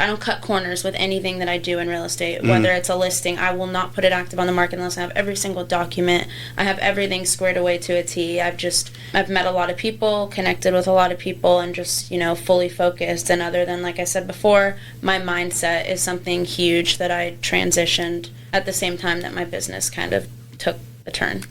I don't cut corners with anything that I do in real estate. Whether it's a listing, I will not put it active on the market unless I have every single document. I have everything squared away to a T. I've met a lot of people, connected with a lot of people, and just, fully focused. And other than, like I said before, my mindset is something huge that I transitioned at the same time that my business kind of took a turn.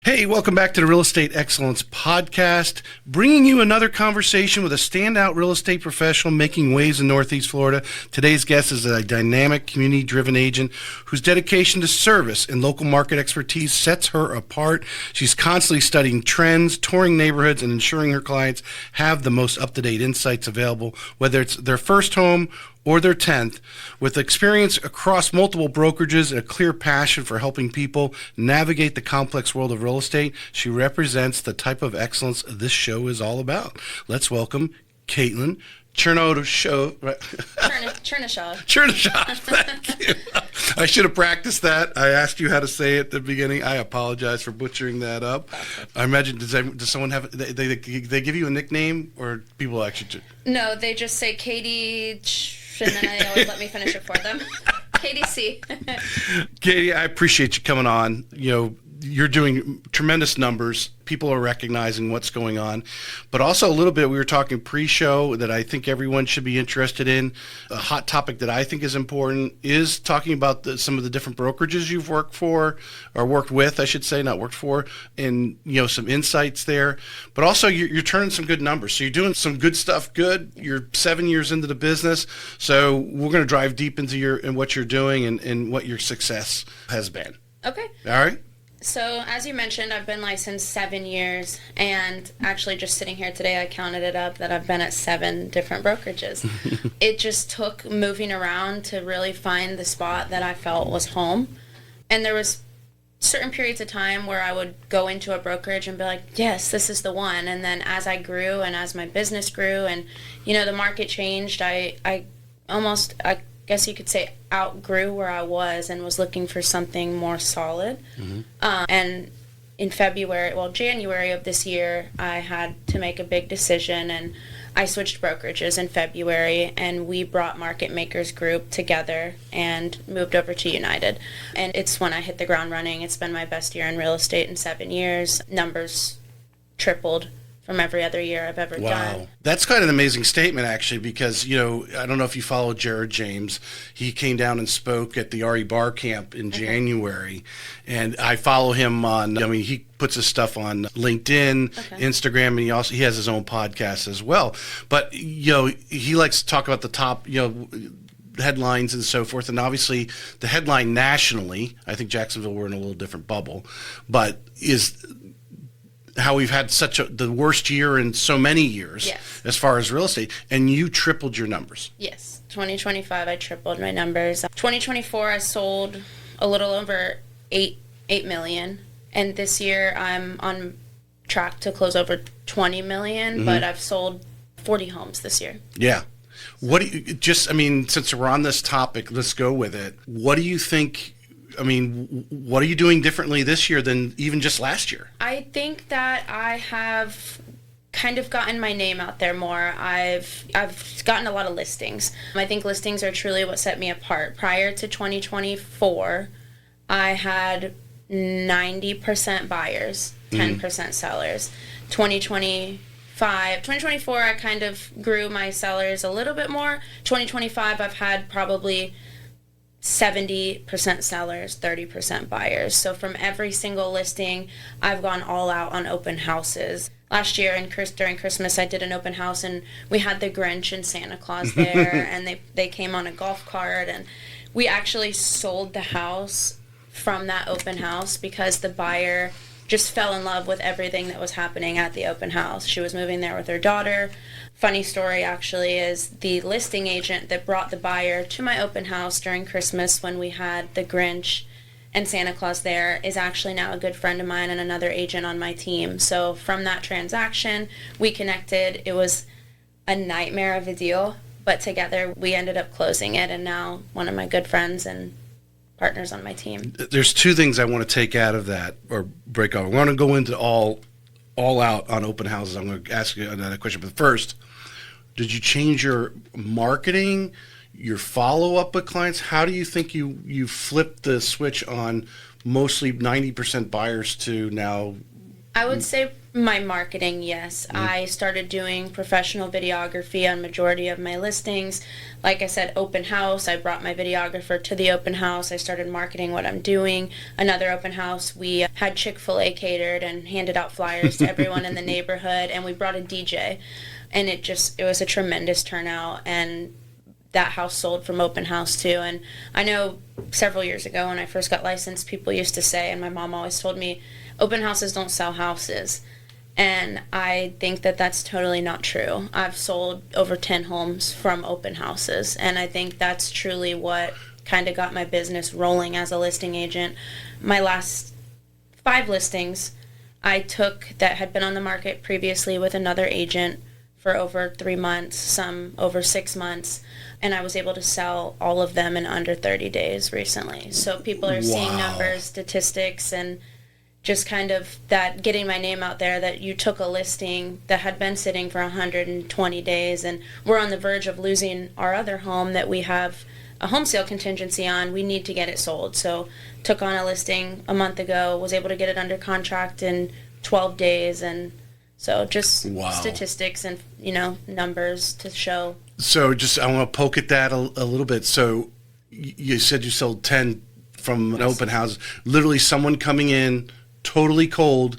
Hey, welcome back to the Real Estate Excellence Podcast, bringing you another conversation with a standout real estate professional making waves in Northeast Florida. Today's guest is a dynamic, community-driven agent whose dedication to service and local market expertise sets her apart. She's constantly studying trends, touring neighborhoods, and ensuring her clients have the most up-to-date insights available, whether it's their first home or their 10th. With experience across multiple brokerages and a clear passion for helping people navigate the complex world of real estate, she represents the type of excellence this show is all about. Let's welcome Kaitlin Chernyshov. Chernyshov, thank you. I should have practiced that. I asked you how to say it at the beginning. I apologize for butchering that up. I imagine, does someone have, they give you a nickname, or people actually? No, they just say Katie, and then they always let me finish it for them. Katie C. Katie, I appreciate you coming on. You're doing tremendous numbers. People are recognizing what's going on. But also a little bit, we were talking pre-show that I think everyone should be interested in. A hot topic that I think is important is talking about some of the different brokerages you've worked for, or worked with, I should say, not worked for, and some insights there. But also you're turning some good numbers. So you're doing some good stuff good. You're 7 years into the business. So we're going to drive deep into what you're doing and what your success has been. Okay. All right. So, as you mentioned, I've been licensed 7 years, and actually just sitting here today, I counted it up that I've been at 7 different brokerages. It just took moving around to really find the spot that I felt was home. And there was certain periods of time where I would go into a brokerage and be like, yes, this is the one. And then as I grew and as my business grew and, the market changed, I guess you could say outgrew where I was and was looking for something more solid. Mm-hmm. And in January of this year, I had to make a big decision, and I switched brokerages in February, and we brought Market Makers Group together and moved over to United. And it's when I hit the ground running. It's been my best year in real estate in 7 years. Numbers tripled from every other year I've ever done. Wow. That's quite an amazing statement, actually, because, I don't know if you follow Jared James. He came down and spoke at the RE Bar Camp in January, and I follow him he puts his stuff on LinkedIn, Instagram, and he has his own podcast as well. But, he likes to talk about the top, headlines and so forth, and obviously the headline nationally, I think Jacksonville, we're in a little different bubble, but is how we've had the worst year in so many years as far as real estate, and you tripled your numbers. Yes. 2025, I tripled my numbers. 2024, I sold a little over 8 million, and this year I'm on track to close over 20 million, but I've sold 40 homes this year. Yeah. What do you, since we're on this topic, let's go with it. What do you think? What are you doing differently this year than even just last year? I think that I have kind of gotten my name out there more. I've gotten a lot of listings. I think listings are truly what set me apart. Prior to 2024, I had 90% buyers, 10% sellers. 2024, I kind of grew my sellers a little bit more. 2025, I've had probably 70% sellers, 30% buyers. So from every single listing, I've gone all out on open houses. Last year during Christmas, I did an open house, and we had the Grinch and Santa Claus there, and they came on a golf cart, and we actually sold the house from that open house because the buyer just fell in love with everything that was happening at the open house. She was moving there with her daughter. Funny story, actually, is the listing agent that brought the buyer to my open house during Christmas when we had the Grinch and Santa Claus there is actually now a good friend of mine and another agent on my team. So from that transaction, we connected. It was a nightmare of a deal, but together we ended up closing it, and now one of my good friends and partners on my team. There's two things I want to take out of that or break off. I want to go into all out on open houses. I'm going to ask you another question, but first, did you change your marketing, your follow-up with clients? How do you think you flipped the switch on mostly 90% buyers to now? I would say my marketing, yes. I started doing professional videography on majority of my listings. Like I said, open house, I brought my videographer to the open house. I started marketing what I'm doing. Another open house, we had Chick-fil-A catered and handed out flyers to everyone in the neighborhood, and we brought a DJ. And it was a tremendous turnout, and that house sold from open house too. And I know several years ago when I first got licensed, people used to say, and my mom always told me, open houses don't sell houses. And I think that that's totally not true. I've sold over 10 homes from open houses, and I think that's truly what kind of got my business rolling as a listing agent. My last 5 listings I took that had been on the market previously with another agent for over 3 months, some over 6 months, and I was able to sell all of them in under 30 days recently. So people are seeing numbers, statistics, and just kind of that getting my name out there that you took a listing that had been sitting for 120 days, and we're on the verge of losing our other home that we have a home sale contingency on. We need to get it sold. So took on a listing a month ago, was able to get it under contract in 12 days, and so just statistics and, numbers to show. So I want to poke at that a little bit. So you said you sold 10 from an open house. Literally someone coming in totally cold,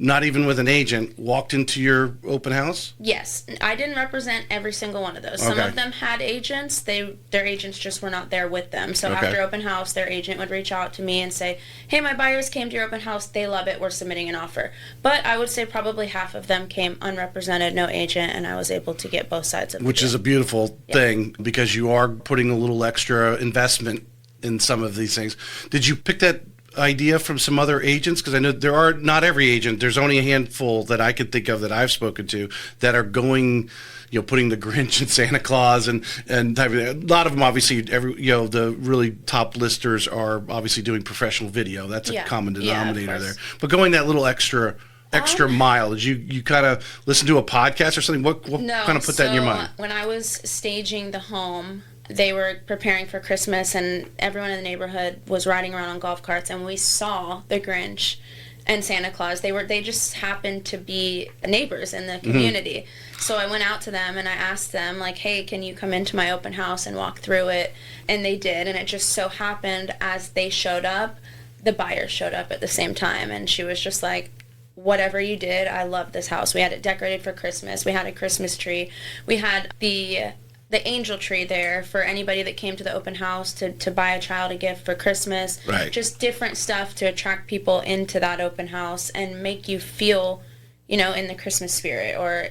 not even with an agent, walked into your open house? Yes. I didn't represent every single one of those. Some of them had agents. Their agents just were not there with them. So after open house, their agent would reach out to me and say, hey, my buyers came to your open house. They love it. We're submitting an offer. But I would say probably half of them came unrepresented, no agent, and I was able to get both sides of it. Which is a beautiful thing, because you are putting a little extra investment in some of these things. Did you pick that idea from some other agents? Because I know not every agent, there's only a handful that I could think of that I've spoken to that are going, putting the Grinch and Santa Claus and a lot of them, obviously, the really top listers are obviously doing professional video. That's a common denominator there. But going that little extra mile, did you kind of listen to a podcast or something? What kind of put that in your mind? When I was staging the home, they were preparing for Christmas, and everyone in the neighborhood was riding around on golf carts, and we saw the Grinch and Santa Claus. They just happened to be neighbors in the community. So I went out to them and I asked them, like, hey, can you come into my open house and walk through it? And they did, and it just so happened as they showed up, the buyers showed up at the same time, and she was just like, whatever you did, I love this house. We had it decorated for Christmas. We had a Christmas tree. We had the angel tree there for anybody that came to the open house to buy a child a gift for Christmas. Right. Just different stuff to attract people into that open house and make you feel, in the Christmas spirit, or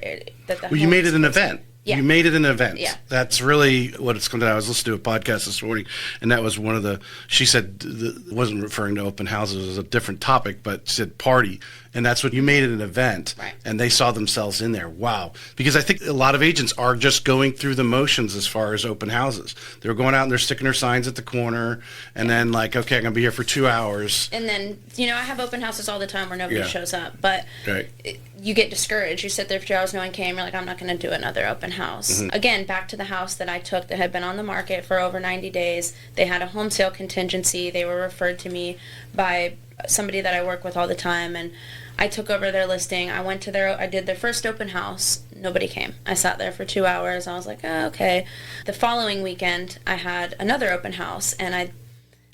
that the. Well, you made it an event. Yeah. You made it an event. Yeah. That's really what it's come to. I was listening to a podcast this morning, and that was one of the, she said, wasn't referring to open houses, it was a different topic, but she said party. And that's what you made it an event. Right. And they saw themselves in there. Wow. Because I think a lot of agents are just going through the motions as far as open houses. They're going out and they're sticking their signs at the corner, and then like, okay, I'm going to be here for 2 hours. And then, I have open houses all the time where nobody shows up, but you get discouraged. You sit there for 2 hours, no one came, you're like, I'm not going to do another open house. Again, back to the house that I took that had been on the market for over 90 days. They had a home sale contingency. They were referred to me by somebody that I work with all the time, and I took over their listing. I did their first open house. Nobody came. I sat there for 2 hours. I was like, oh, okay. The following weekend, I had another open house, and I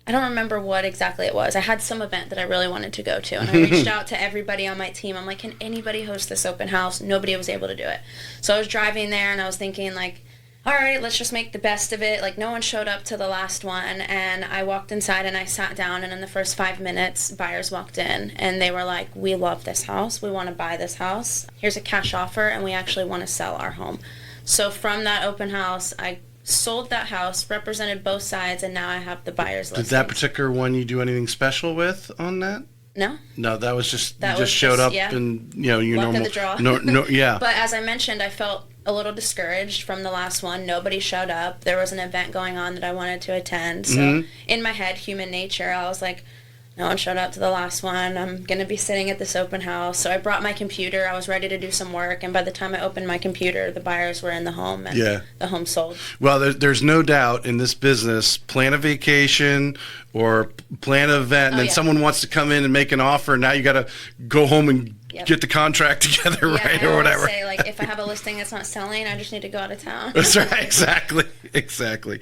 don't remember what exactly it was. I had some event that I really wanted to go to, and I reached out to everybody on my team. I'm like, can anybody host this open house? Nobody was able to do it. So I was driving there, and I was thinking, like, all right, let's just make the best of it. Like, no one showed up to the last one, and I walked inside and I sat down, and in the first 5 minutes, buyers walked in, and they were like, we love this house. We want to buy this house. Here's a cash offer, and we actually want to sell our home. So from that open house, I sold that house, represented both sides, and now I have the buyer's listings. Did that particular one you do anything special with on that? No. No, that was just, That you was just showed up yeah. and, your Luck normal. of the draw. No, yeah. But as I mentioned, I felt a little discouraged from the last one. Nobody showed up. There was an event going on that I wanted to attend. So in my head, human nature, I was like, no one showed up to the last one. I'm going to be sitting at this open house. So I brought my computer. I was ready to do some work. And by the time I opened my computer, the buyers were in the home and the home sold. Well, there's no doubt in this business, plan a vacation or plan an event, and then someone wants to come in and make an offer. And now you got to go home and get the contract together, right, or whatever. I always say, if I have a listing that's not selling, I just need to go out of town. That's right, exactly.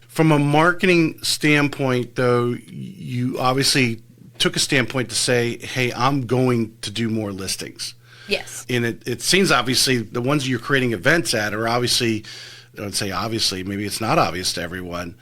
From a marketing standpoint, though, you obviously took a standpoint to say, hey, I'm going to do more listings. Yes. And it seems obviously the ones you're creating events at are obviously, I would say obviously, maybe it's not obvious to everyone.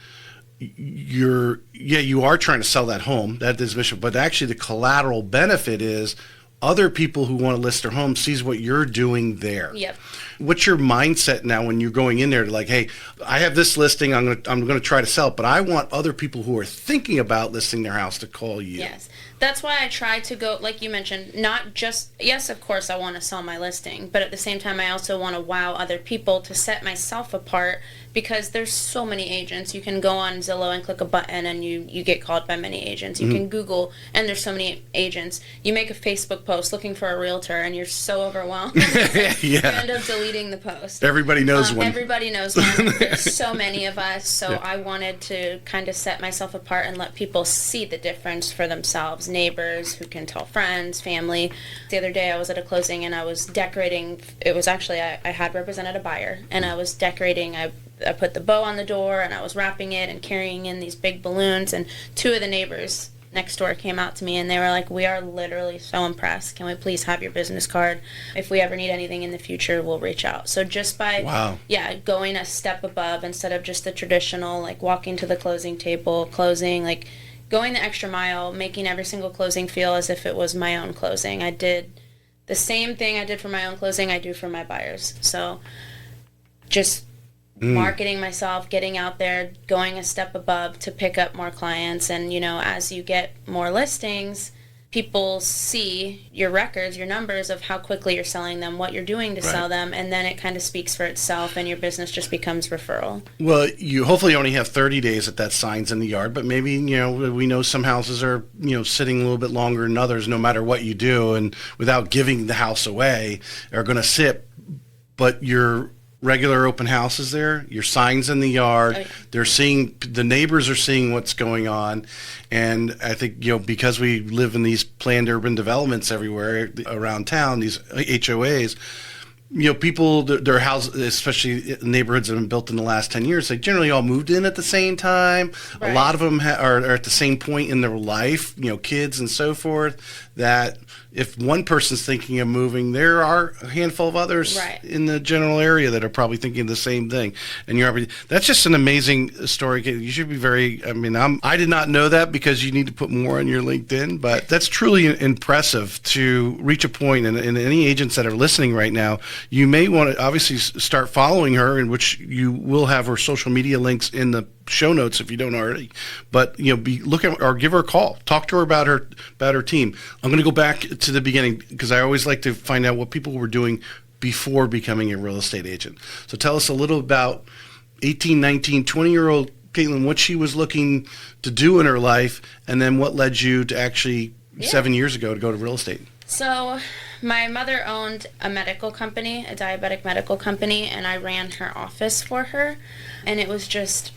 You are trying to sell that home, that is mission, but actually the collateral benefit is other people who want to list their home sees what you're doing there. Yep. What's your mindset now when you're going in there to like, hey, I have this listing, I'm gonna try to sell it, but I want other people who are thinking about listing their house to call you. Yes. That's why I try to go, like you mentioned, not just, yes, of course, I want to sell my listing, but at the same time, I also want to wow other people to set myself apart because there's so many agents. You can go on Zillow and click a button and you get called by many agents. You can Google and there's so many agents. You make a Facebook post looking for a realtor and you're so overwhelmed. You end up deleting the post. Everybody knows one. Everybody knows one. There's so many of us, so I wanted to kind of set myself apart and let people see the difference for themselves. Neighbors who can tell friends, family. The other day I was at a closing and I was decorating. It was actually, I had represented a buyer and I was decorating. I put the bow on the door and I was wrapping it and carrying in these big balloons, and two of the neighbors next door came out to me and they were like, we are literally so impressed. Can we please have your business card? If we ever need anything in the future, we'll reach out. So just by going a step above instead of just the traditional, like walking to the closing table, closing, like going the extra mile, making every single closing feel as if it was my own closing. I did the same thing I did for my own closing, I do for my buyers. So just marketing myself, getting out there, going a step above to pick up more clients. And, as you get more listings, people see your records, your numbers of how quickly you're selling them, what you're doing to sell them, and then it kind of speaks for itself and your business just becomes referral. Well, you hopefully only have 30 days that sign's in the yard, but maybe, we know some houses are, sitting a little bit longer than others no matter what you do, and without giving the house away are going to sit, but your regular open houses there, your signs in the yard, they're seeing, the neighbors are seeing what's going on. And I think, because we live in these planned urban developments everywhere around town, these HOAs, people, their houses, especially neighborhoods that have been built in the last 10 years, they generally all moved in at the same time. Right. A lot of them are at the same point in their life, kids and so forth, that if one person's thinking of moving, there are a handful of others in the general area that are probably thinking the same thing. And that's just an amazing story. You should be I did not know that because you need to put more on your LinkedIn, but that's truly impressive to reach a point. And any agents that are listening right now, you may want to obviously start following her, in which you will have her social media links in the show notes if you don't already, but look at or give her a call, talk to her about her team. I'm going to go back to the beginning because I always like to find out what people were doing before becoming a real estate agent. So tell us a little about 18, 19, 20-year-old Kaitlin, what she was looking to do in her life, and then what led you to actually 7 years ago to go to real estate. So my mother owned a medical company, a diabetic medical company, and I ran her office for her, and it was just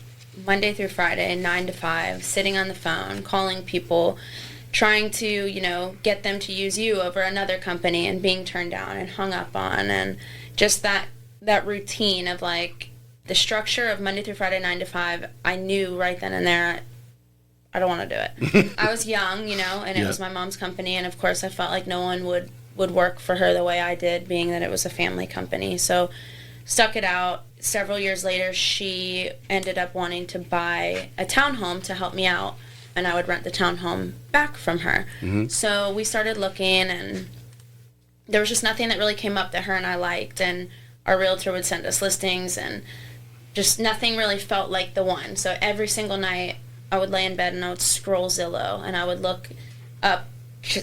Monday through Friday, 9 to 5, sitting on the phone, calling people, trying to, get them to use you over another company and being turned down and hung up on. And just that routine of the structure of Monday through Friday, 9 to 5, I knew right then and there, I don't want to do it. I was young, and it was my mom's company. And of course I felt like no one would work for her the way I did, being that it was a family company. So stuck it out. Several years later, she ended up wanting to buy a townhome to help me out, and I would rent the townhome back from her. Mm-hmm. So we started looking, and there was just nothing that really came up that her and I liked, and our realtor would send us listings, and just nothing really felt like the one. So every single night I would lay in bed and I would scroll Zillow and I would look up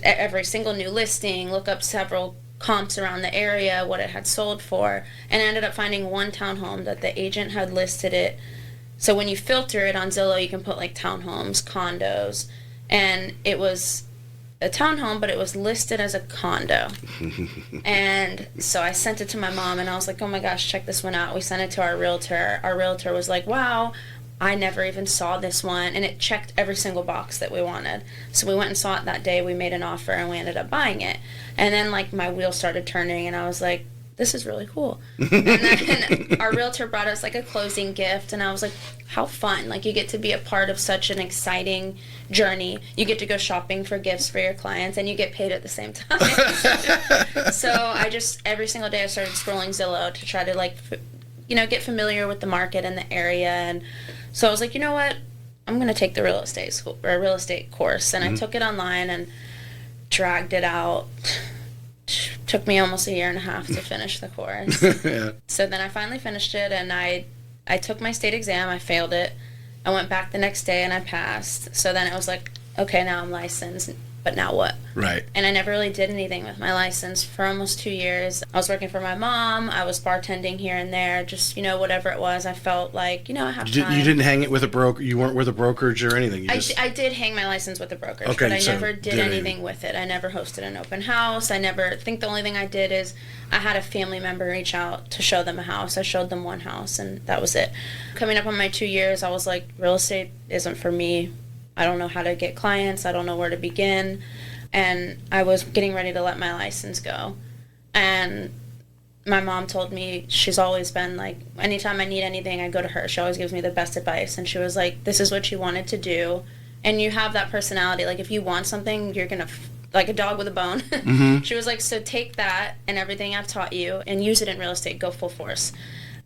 every single new listing, look up several comps around the area, what it had sold for, and I ended up finding one townhome that the agent had listed it. So when you filter it on Zillow, you can put like townhomes, condos, and it was a townhome, but it was listed as a condo. And so I sent it to my mom and I was like, oh my gosh, check this one out. We sent it to our realtor. Our realtor was like, wow, I never even saw this one. And it checked every single box that we wanted. So we went and saw it that day. We made an offer and we ended up buying it. And then like my wheels started turning and I was like, this is really cool. And then our realtor brought us like a closing gift and I was like, how fun. Like you get to be a part of such an exciting journey. You get to go shopping for gifts for your clients and you get paid at the same time. So I just, every single day I started scrolling Zillow to try to like, get familiar with the market and the area. And so I was like, you know what? I'm going to take the real estate school or real estate course. And I took it online and dragged it out. Took me almost a year and a half to finish the course. Yeah. So then I finally finished it and I took my state exam. I failed it. I went back the next day and I passed. So then it was like, okay, now I'm licensed, but now what? Right. And I never really did anything with my license for almost 2 years. I was working for my mom. I was bartending here and there, just, whatever it was. I felt like, I have time. You didn't hang it with a broker? You weren't with a brokerage or anything? I did hang my license with a brokerage, okay, but I so never did anything with it. I never hosted an open house. I think the only thing I did is I had a family member reach out to show them a house. I showed them one house, and that was it. Coming up on my 2 years, I was like, real estate isn't for me. I don't know how to get clients. I don't know where to begin. And I was getting ready to let my license go. And my mom told me, she's always been like, anytime I need anything, I go to her. She always gives me the best advice. And she was like, this is what you wanted to do. And you have that personality. Like, if you want something, you're going to, like a dog with a bone. Mm-hmm. She was like, so take that and everything I've taught you and use it in real estate. Go full force.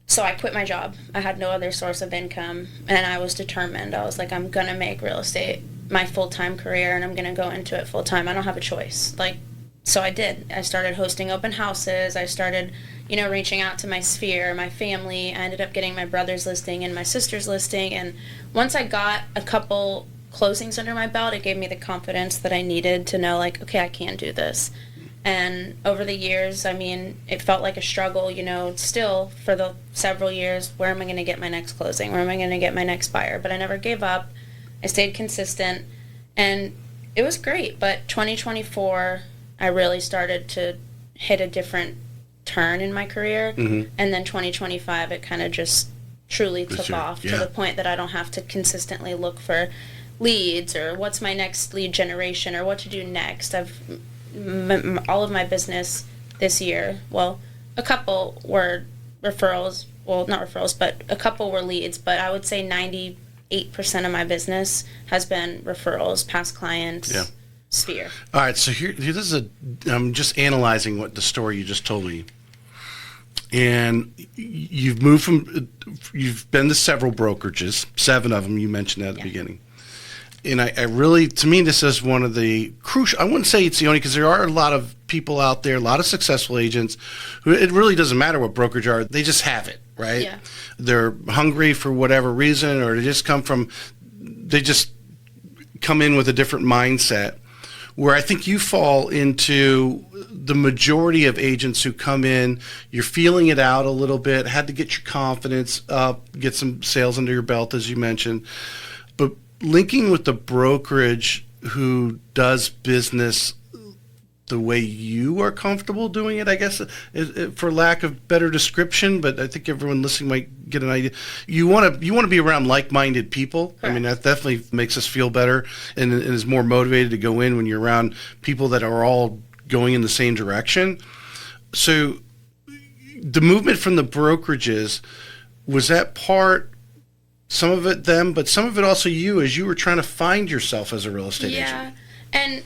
So I quit my job. I had no other source of income. And I was determined. I was like, I'm going to make real estate my full-time career and I'm going to go into it full-time. I don't have a choice. So I did. I started hosting open houses. I started, reaching out to my sphere, my family. I ended up getting my brother's listing and my sister's listing. And once I got a couple closings under my belt, it gave me the confidence that I needed to know, like, okay, I can do this. And over the years, it felt like a struggle, still for the several years. Where am I going to get my next closing? Where am I going to get my next buyer? But I never gave up. I stayed consistent, and it was great. But 2024, I really started to hit a different turn in my career. Mm-hmm. And then 2025, it kind of just truly took off to the point that I don't have to consistently look for leads or what's my next lead generation or what to do next. All of my business this year, well, a couple were referrals. Well, not referrals, but a couple were leads. But I would say 98% of my business has been referrals, past clients, sphere. All right, so here this is I'm just analyzing what the story you just told me. And you've been to several brokerages, 7 of them, you mentioned that at the beginning. And I really, to me, this is one of the crucial, I wouldn't say it's the only, because there are a lot of people out there, a lot of successful agents, who it really doesn't matter what brokerage are, they just have it, right? Yeah. They're hungry for whatever reason, or they just come in with a different mindset, where I think you fall into the majority of agents who come in, you're feeling it out a little bit, had to get your confidence up, get some sales under your belt, as you mentioned, but linking with the brokerage who does business the way you are comfortable doing it, I guess, for lack of better description, but I think everyone listening might get an idea. You want to be around like-minded people. Correct. I mean, that definitely makes us feel better and is more motivated to go in when you're around people that are all going in the same direction. So the movement from the brokerages, was that part, some of it them, but some of it also you, as you were trying to find yourself as a real estate agent? Yeah, and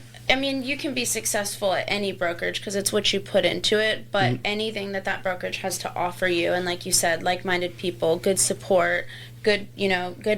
you can be successful at any brokerage because it's what you put into it, but anything that brokerage has to offer you, and like you said, like-minded people, good support, good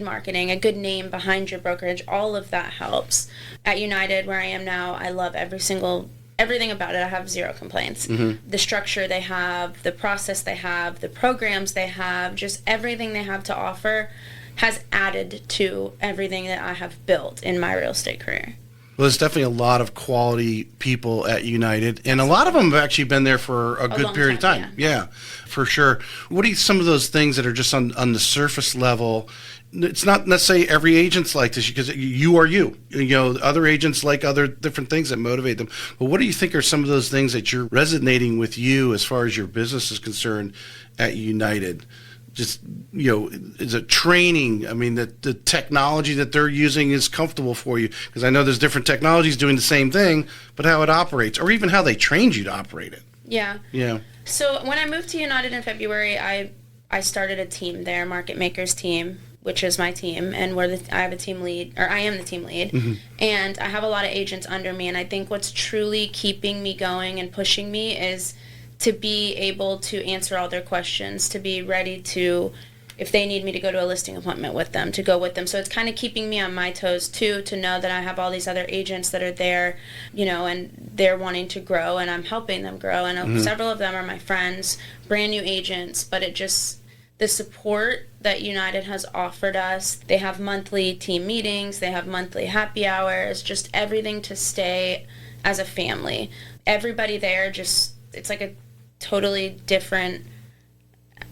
marketing, a good name behind your brokerage, all of that helps. At United, where I am now, I love every single everything about it, I have zero complaints. The structure they have, the process they have, the programs they have, just everything they have to offer has added to everything that I have built in my real estate career. Well, there's definitely a lot of quality people at United, and a lot of them have actually been there for a good period of time. Yeah, for sure. What are some of those things that are just on the surface level? It's not necessarily every agent's like this, because you are you. You know, other agents like other different things that motivate them. But what do you think are some of those things that you're resonating with you as far as your business is concerned at United? Just, you know, is it training? I mean, the technology that they're using is comfortable for you, because I know there's different technologies doing the same thing, but how it operates, or even how they trained you to operate it. Yeah. Yeah. So when I moved to United in February, I started a team there, Market Makers team, which is my team, and I have a team lead, or I am the team lead, and I have a lot of agents under me, and I think what's truly keeping me going and pushing me is to be able to answer all their questions, to be ready to, if they need me to go to a listing appointment with them, to go with them. So it's kind of keeping me on my toes too, to know that I have all these other agents that are there, you know, and they're wanting to grow, and I'm helping them grow. And several of them are my friends, brand new agents, but it just, the support that United has offered us, they have monthly team meetings, they have monthly happy hours, just everything to stay as a family. Everybody there just, it's like a totally different,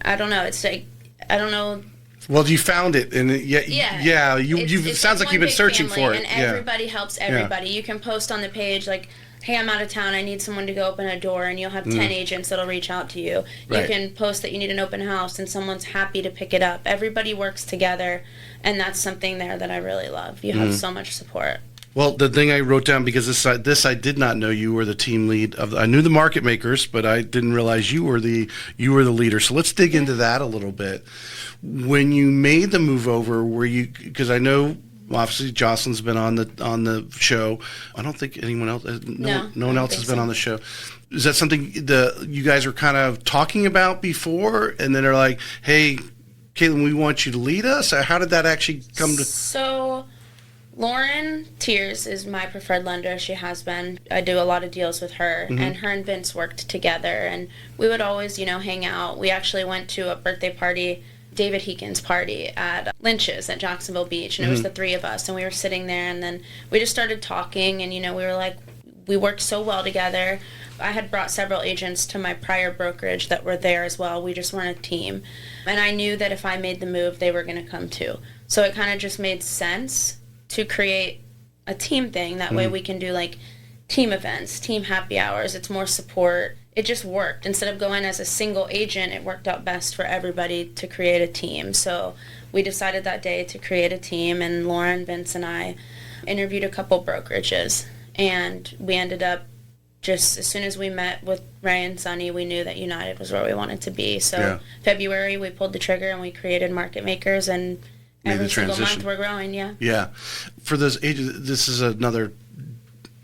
I don't know, it's like, I don't know. Well, you found it, and it sounds like you've been searching for it. And everybody helps everybody. You can post on the page like, hey, I'm out of town, I need someone to go open a door, and you'll have 10 agents that'll reach out to you. Right. You can post that you need an open house, and someone's happy to pick it up. Everybody works together, and that's something there that I really love. You have so much support. Well, the thing I wrote down, because this I did not know you were the team lead of. I knew the Market Makers, but I didn't realize you were the leader. So let's dig into that a little bit. When you made the move over, were you? Because I know obviously Jocelyn's been on the show. I don't think anyone else. No one else has been on the show. Is that something you guys were kind of talking about before, and then they're like, "Hey, Kaitlin, we want you to lead us"? How did that actually come to? So Lauren Tiers is my preferred lender. She has been. I do a lot of deals with her, and her and Vince worked together, and we would always, hang out. We actually went to a birthday party, David Heacon's party at Lynch's at Jacksonville Beach, and it was the three of us, and we were sitting there, and then we just started talking, and, we were like, we worked so well together. I had brought several agents to my prior brokerage that were there as well. We just weren't a team, and I knew that if I made the move, they were going to come too. So it kind of just made sense to create a team thing. That way we can do like team events, team happy hours. It's more support. It just worked. Instead of going as a single agent, it worked out best for everybody to create a team. So we decided that day to create a team, and Lauren, Vince, and I interviewed a couple brokerages, and we ended up just as soon as we met with Ray and Sonny, we knew that United was where we wanted to be. So February, we pulled the trigger and we created Market Makers, and every single month we're growing, Yeah. For those agents, this is another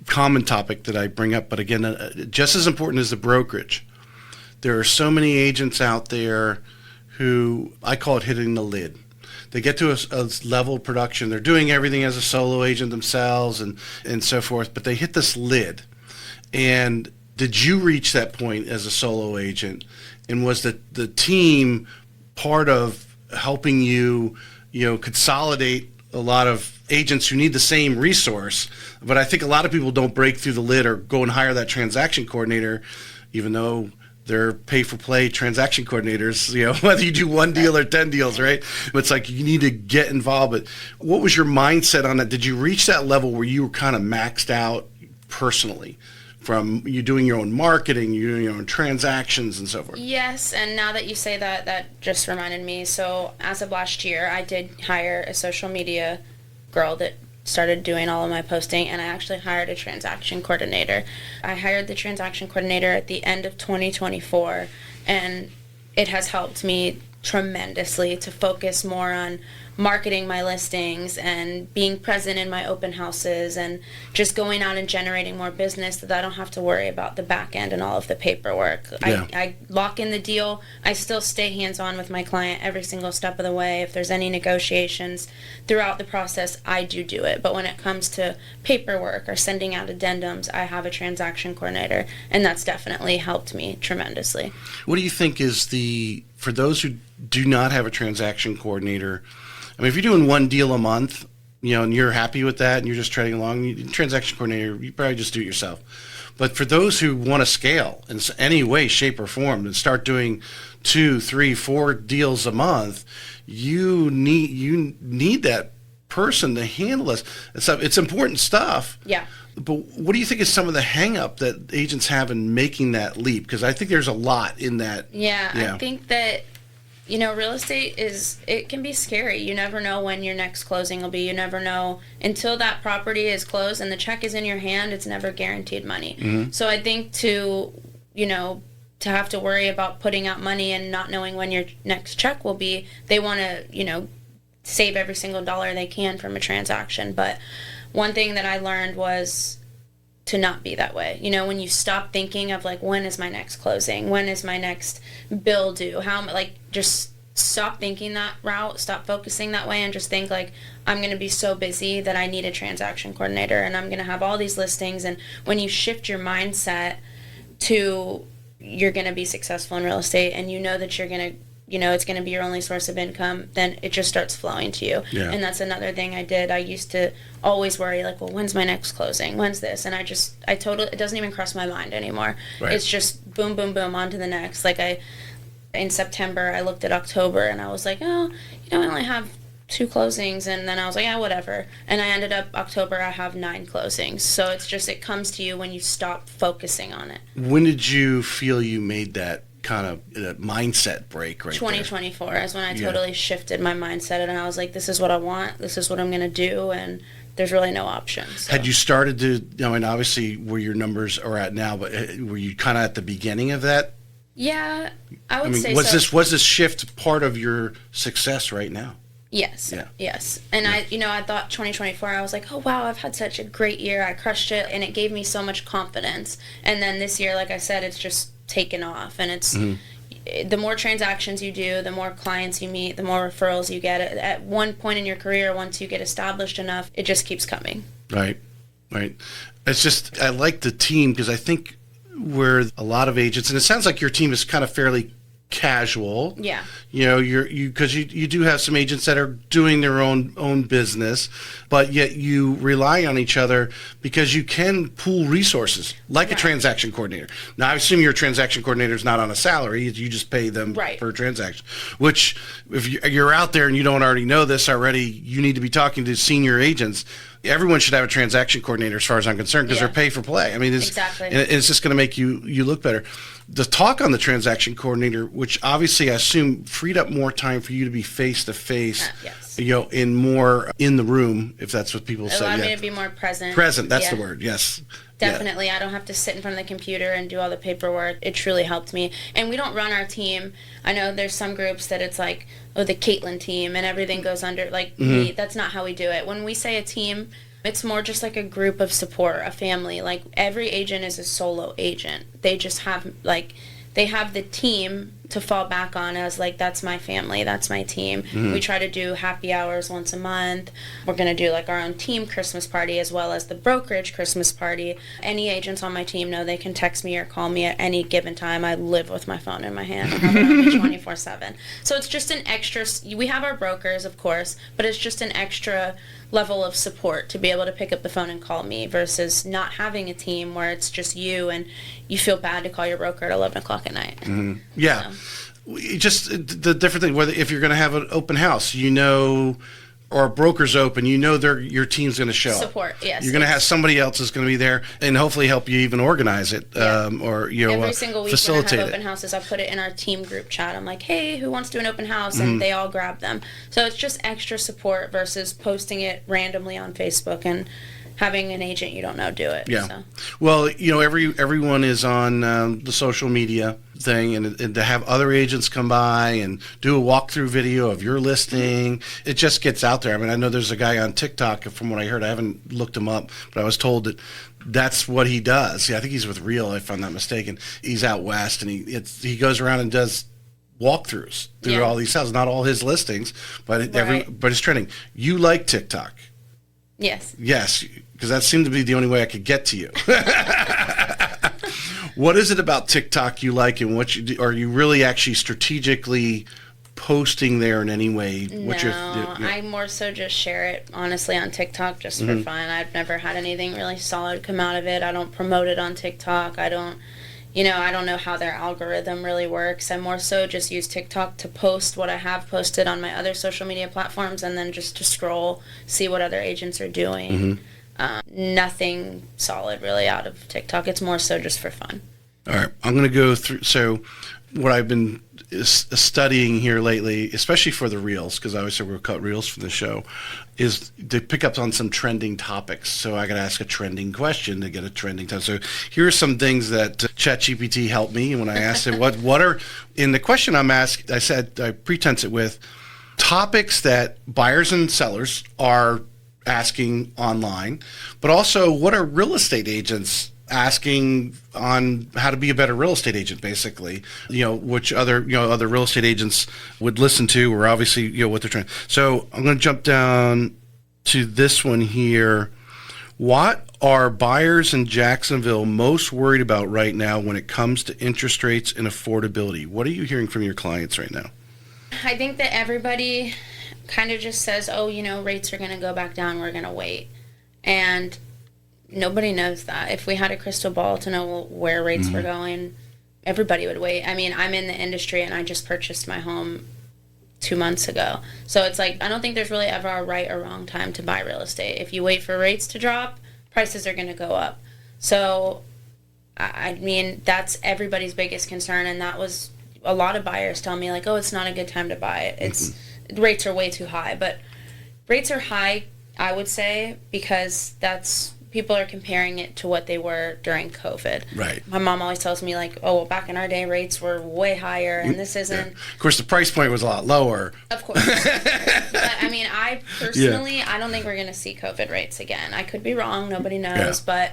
common topic that I bring up, but again, just as important as the brokerage, there are so many agents out there who, I call it hitting the lid. They get to a level of production, they're doing everything as a solo agent themselves and so forth, but they hit this lid. And did you reach that point as a solo agent? And was the team part of helping you, consolidate a lot of agents who need the same resource? But I think a lot of people don't break through the lid or go and hire that transaction coordinator, even though they're pay-for-play transaction coordinators, whether you do one deal or 10 deals, right? But it's like you need to get involved. But what was your mindset on that? Did you reach that level where you were kind of maxed out personally? From you doing your own marketing, you doing your own transactions and so forth. Yes, and now that you say that, that just reminded me. So as of last year, I did hire a social media girl that started doing all of my posting, and I actually hired a transaction coordinator. I hired the transaction coordinator at the end of 2024, and it has helped me tremendously to focus more on marketing my listings and being present in my open houses and just going out and generating more business, that I don't have to worry about the back end and all of the paperwork. Yeah. I lock in the deal. I still stay hands-on with my client every single step of the way. If there's any negotiations throughout the process, I do it. But when it comes to paperwork or sending out addendums, I have a transaction coordinator, and that's definitely helped me tremendously. What do you think is for those who do not have a transaction coordinator, I mean, if you're doing one deal a month, and you're happy with that and you're just treading along, transaction coordinator, you probably just do it yourself. But for those who want to scale in any way, shape, or form and start doing 2, 3, 4 deals a month, you need that person to handle this. It's important stuff. Yeah. But what do you think is some of the hang-up that agents have in making that leap? Because I think there's a lot in that. Yeah. I think that, real estate it can be scary. You never know when your next closing will be. You never know until that property is closed and the check is in your hand. It's never guaranteed money. Mm-hmm. So I think to have to worry about putting out money and not knowing when your next check will be, they want to, save every single dollar they can from a transaction. But one thing that I learned was to not be that way. When you stop thinking of when is my next closing? When is my next bill due? Just stop thinking that route, stop focusing that way, and just think I'm going to be so busy that I need a transaction coordinator and I'm going to have all these listings. And when you shift your mindset to you're going to be successful in real estate and that you're going to it's going to be your only source of income, then it just starts flowing to you. Yeah. And that's another thing I did. I used to always worry, when's my next closing? When's this? And it doesn't even cross my mind anymore. Right. It's just boom, boom, boom, on to the next. In September, I looked at October and I was like, I only have 2 closings. And then I was like, yeah, whatever. And I ended up October, I have 9 closings. So it comes to you when you stop focusing on it. When did you feel you made that kind of mindset break? 2024 is when I totally shifted my mindset, and I was like, this is what I want, this is what I'm going to do, and there's really no options. So. Had you started to, obviously where your numbers are at now, but were you kind of at the beginning of that? Yeah, I would say so. Was this shift part of your success right now? Yes. Yeah. Yes. And I thought 2024, I was like, oh wow, I've had such a great year, I crushed it, and it gave me so much confidence. And then this year, like I said, it's just taken off, and it's the more transactions you do, the more clients you meet, the more referrals you get. At one point in your career, once you get established enough, it just keeps coming. Right. It's just, I like the team because I think where a lot of agents, and it sounds like your team is kind of fairly casual. Yeah. Because you do have some agents that are doing their own business, but yet you rely on each other because you can pool resources like a transaction coordinator. Now, I assume your transaction coordinator is not on a salary. You just pay them per transaction, which if you're out there and you don't already know this already, you need to be talking to senior agents. Everyone should have a transaction coordinator as far as I'm concerned because they're pay for play. I mean, exactly. And it's just going to make you look better. The talk on the transaction coordinator, which obviously I assume freed up more time for you to be face to face, in more in the room, if that's what people say. Allowed me to be more present. Present, that's the word, yes. Definitely. I don't have to sit in front of the computer and do all the paperwork. It truly helped me. And we don't run our team. I know there's some groups that it's like, oh, the Kaitlin team and everything goes under, me. That's not how we do it. When we say a team, it's more just like a group of support, a family. Every agent is a solo agent. They just have, they have the team to fall back on as that's my family, that's my team. We try to do happy hours once a month. We're going to do our own team Christmas party as well as the brokerage Christmas party. Any agents on my team know they can text me or call me at any given time. I live with my phone in my hand. I have it on me 24/7. So it's just an extra, we have our brokers of course, but it's just an extra level of support to be able to pick up the phone and call me versus not having a team where it's just you and you feel bad to call your broker at 11 o'clock at night. Yeah. So. Just the different thing, whether if you're going to have an open house, or a broker's open, your team's going to show support. Yes, you're going to have somebody else is going to be there and hopefully help you even organize it, or every single week facilitate when I have open houses, I put it in our team group chat. I'm like, hey, who wants to do an open house? And they all grab them. So it's just extra support versus posting it randomly on Facebook and having an agent you don't know do it. Yeah. So. Well, everyone is on the social media. thing, and to have other agents come by and do a walkthrough video of your listing, it just gets out there. I mean, I know there's a guy on TikTok, from what I heard, I haven't looked him up, but I was told that that's what he does. Yeah, I think he's with Real, if I'm not mistaken. He's out west, and he goes around and does walkthroughs through all these houses. Not all his listings, but but it's trending. You like TikTok? Yes. Yes, because that seemed to be the only way I could get to you. What is it about TikTok you like, and what you do? Are you really actually strategically posting there in any way? I more so just share it, honestly, on TikTok just for fun. I've never had anything really solid come out of it. I don't promote it on TikTok. I don't know how their algorithm really works. I more so just use TikTok to post what I have posted on my other social media platforms, and then just to scroll, see what other agents are doing. Nothing solid really out of TikTok. It's more so just for fun. All right, I'm going to go through. So what I've been studying here lately, especially for the reels, because I always say we'll cut reels for the show, is to pick up on some trending topics. So I got to ask a trending question to get a trending topic. So here are some things that ChatGPT helped me when I asked it, what are, in the question I'm asked, I said, I pretense it with topics that buyers and sellers are asking online, but also what are real estate agents asking on how to be a better real estate agent, basically, which other real estate agents would listen to, or obviously, what they're trying. So I'm going to jump down to this one here. What are buyers in Jacksonville most worried about right now when it comes to interest rates and affordability? What are you hearing from your clients right now? I think that everybody kind of just says, rates are going to go back down, we're going to wait. And nobody knows that. If we had a crystal ball to know where rates were going, everybody would wait. I mean, I'm in the industry and I just purchased my home 2 months ago. So it's like, I don't think there's really ever a right or wrong time to buy real estate. If you wait for rates to drop, prices are going to go up. So, I mean, that's everybody's biggest concern. And that was a lot of buyers tell me, like, oh, it's not a good time to buy it. Rates are way too high. But rates are high, I would say, because people are comparing it to what they were during COVID. Right. My mom always tells me, like, oh, well, back in our day, rates were way higher, and this isn't. Yeah. Of course, the price point was a lot lower. Of course. But, I mean, I personally, I don't think we're going to see COVID rates again. I could be wrong. Nobody knows. But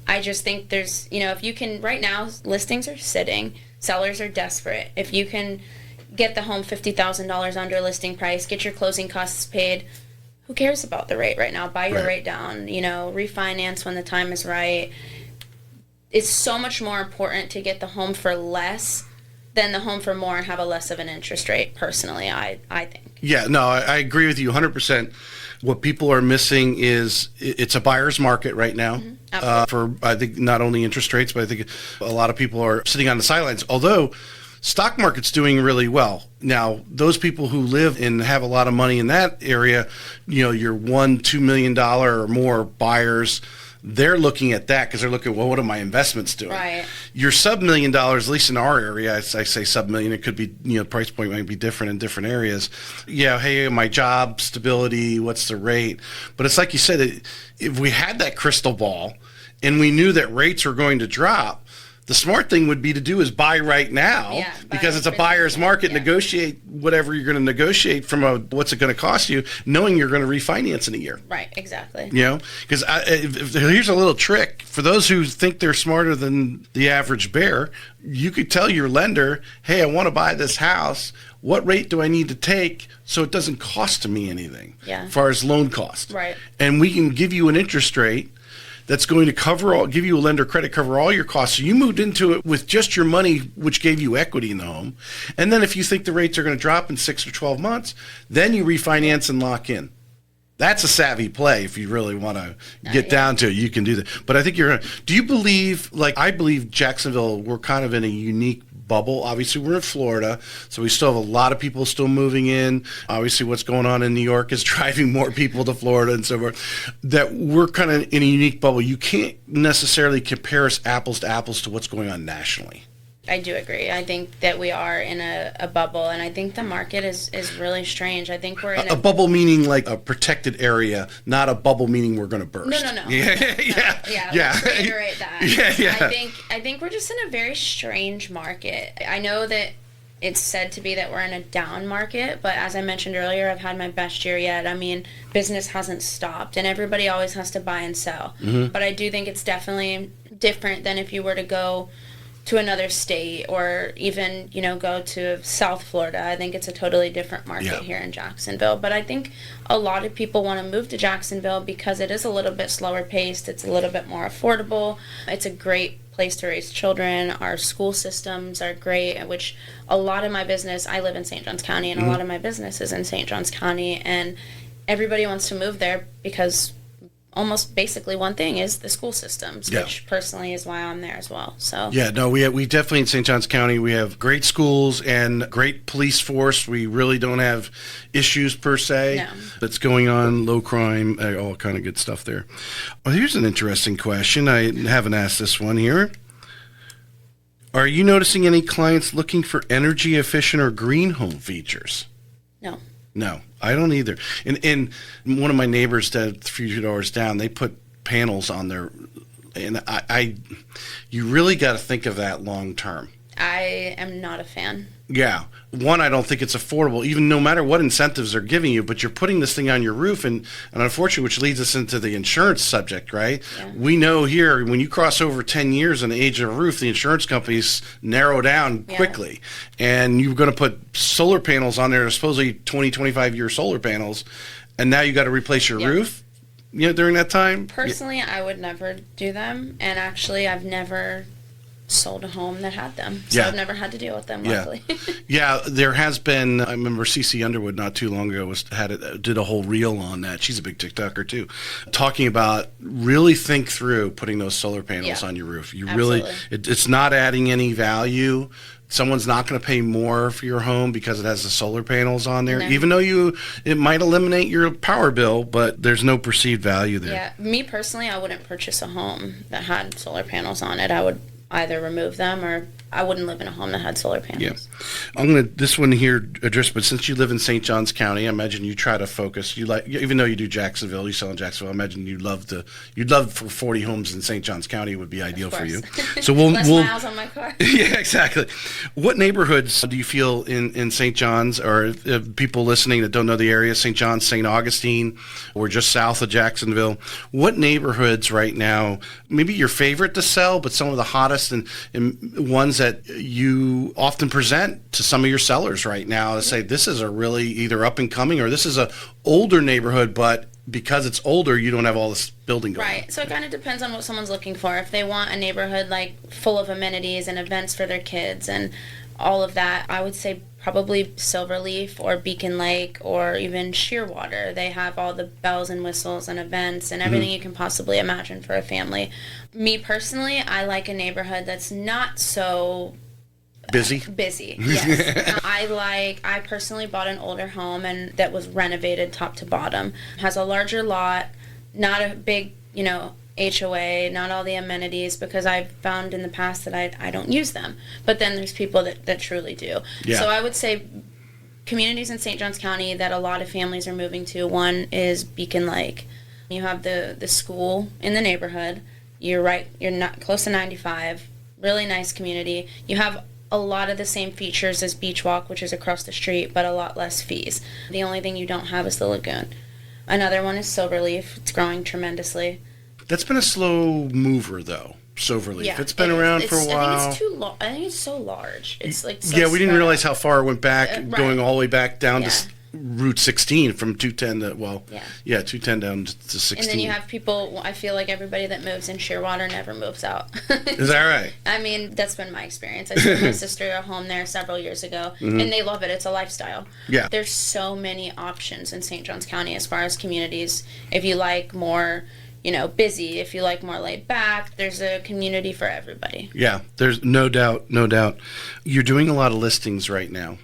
I just think there's, if you can, right now, listings are sitting. Sellers are desperate. If you can get the home $50,000 under listing price, get your closing costs paid, who cares about the rate right now? Buy your rate down, refinance when the time is right. It's so much more important to get the home for less than the home for more and have a less of an interest rate, personally, I think. Yeah, no, I agree with you 100%. What people are missing is it's a buyer's market right now for, I think, not only interest rates, but I think a lot of people are sitting on the sidelines, although stock market's doing really well. Now, those people who live and have a lot of money in that area, your $1-2 million or more buyers, they're looking at that because they're looking, well, what are my investments doing? Right. Your sub $1 million, at least in our area, I say sub $1 million, it could be, price point might be different in different areas. Yeah, hey, my job stability, what's the rate? But it's like you said, if we had that crystal ball and we knew that rates were going to drop, the smart thing would be to do is buy right now because it's a buyer's market. Negotiate whatever you're going to negotiate from what's it going to cost you, knowing you're going to refinance in a year. Right, exactly. Because here's a little trick. For those who think they're smarter than the average bear, you could tell your lender, hey, I want to buy this house. What rate do I need to take so it doesn't cost me anything as far as loan cost? Right. And we can give you an interest rate that's going to give you a lender credit, cover all your costs. So you moved into it with just your money, which gave you equity in the home. And then if you think the rates are going to drop in 6 or 12 months, then you refinance and lock in. That's a savvy play if you really want to get down to it. You can do that. But I think do you believe, like I believe Jacksonville, we're kind of in a unique bubble. Obviously, we're in Florida, so we still have a lot of people still moving in. Obviously, what's going on in New York is driving more people to Florida and so forth. That we're kind of in a unique bubble. You can't necessarily compare us apples to apples to what's going on nationally. I do agree. I think that we are in a bubble, and I think the market is really strange. I think we're in A bubble meaning like a protected area, not a bubble meaning we're going to burst. No. Yeah. Let's reiterate that. Yeah. I think we're just in a very strange market. I know that it's said to be that we're in a down market, but as I mentioned earlier, I've had my best year yet. I mean, business hasn't stopped, and everybody always has to buy and sell. But I do think it's definitely different than if you were to go to another state or even, go to South Florida. I think it's a totally different market here in Jacksonville. But I think a lot of people want to move to Jacksonville because it is a little bit slower paced. It's a little bit more affordable. It's a great place to raise children. Our school systems are great, which a lot of my business, I live in St. Johns County, and a lot of my business is in St. Johns County, and everybody wants to move there because almost basically one thing is the school systems, which personally is why I'm there as well. So we definitely in St. Johns County, we have great schools and great police force. We really don't have issues per se that's going on, low crime, all kind of good stuff there. Well, here's an interesting question. I haven't asked this one here. Are you noticing any clients looking for energy efficient or green home features? No, I don't either. And one of my neighbors that a few doors down, they put panels on their, and you really got to think of that long term. I am not a fan. Yeah. One, I don't think it's affordable, even no matter what incentives they're giving you, but you're putting this thing on your roof, and unfortunately, which leads us into the insurance subject, right? Yeah. We know here, when you cross over 10 years in the age of a roof, the insurance companies narrow down quickly. And you're going to put solar panels on there, supposedly 20, 25-year solar panels, and now you got to replace your roof during that time? Personally, I would never do them, and actually, I've never sold a home that had them, so I've never had to deal with them, luckily. There has been, I remember CC Underwood not too long ago did a whole reel on that. She's a big TikToker too, talking about really think through putting those solar panels on your roof. You really, it's not adding any value. Someone's not going to pay more for your home because it has the solar panels on there, even though it might eliminate your power bill, but there's no perceived value there. Yeah, me personally, I wouldn't purchase a home that had solar panels on it. I would either remove them, or I wouldn't live in a home that had solar panels. I'm going to, this one here address, but since you live in St. Johns County, I imagine you try to focus, even though you do Jacksonville, you sell in Jacksonville, I imagine you'd love for 40 homes in St. Johns County would be ideal for you. So less miles on my car. Yeah, exactly. What neighborhoods do you feel in St. Johns, or people listening that don't know the area, St. Johns, St. Augustine, or just south of Jacksonville, what neighborhoods right now, maybe your favorite to sell, but some of the hottest and ones that you often present to some of your sellers right now to say this is a really either up and coming, or this is a older neighborhood, but because it's older, you don't have all this building going on. Right. So it kind of depends on what someone's looking for. If they want a neighborhood like full of amenities and events for their kids and all of that, I would say probably Silverleaf or Beacon Lake or even Shearwater. They have all the bells and whistles and events and everything you can possibly imagine for a family. Me personally, I like a neighborhood that's not so busy. Yes. I personally bought an older home and that was renovated top to bottom. Has a larger lot, not a big, HOA, not all the amenities, because I've found in the past that I don't use them. But then there's people that truly do. Yeah. So I would say communities in St. Johns County that a lot of families are moving to, one is Beacon Lake. You have the school in the neighborhood. You're not close to 95. Really nice community. You have a lot of the same features as Beach Walk, which is across the street, but a lot less fees. The only thing you don't have is the lagoon. Another one is Silverleaf. It's growing tremendously. That's been a slow mover, though. Silverleaf. Yeah, it's been around for a while. I think it's so large. It's like so we didn't realize how far it went back, going all the way back down to Route 16 from 210 to 210 down to 16. And then you have people. I feel like everybody that moves in Shearwater never moves out. Is that right? I mean, that's been my experience. I took my sister a home there several years ago, and they love it. It's a lifestyle. Yeah. There's so many options in St. Johns County as far as communities. If you like more, busy, if you like more laid back, there's a community for everybody. Yeah, there's no doubt. You're doing a lot of listings right now.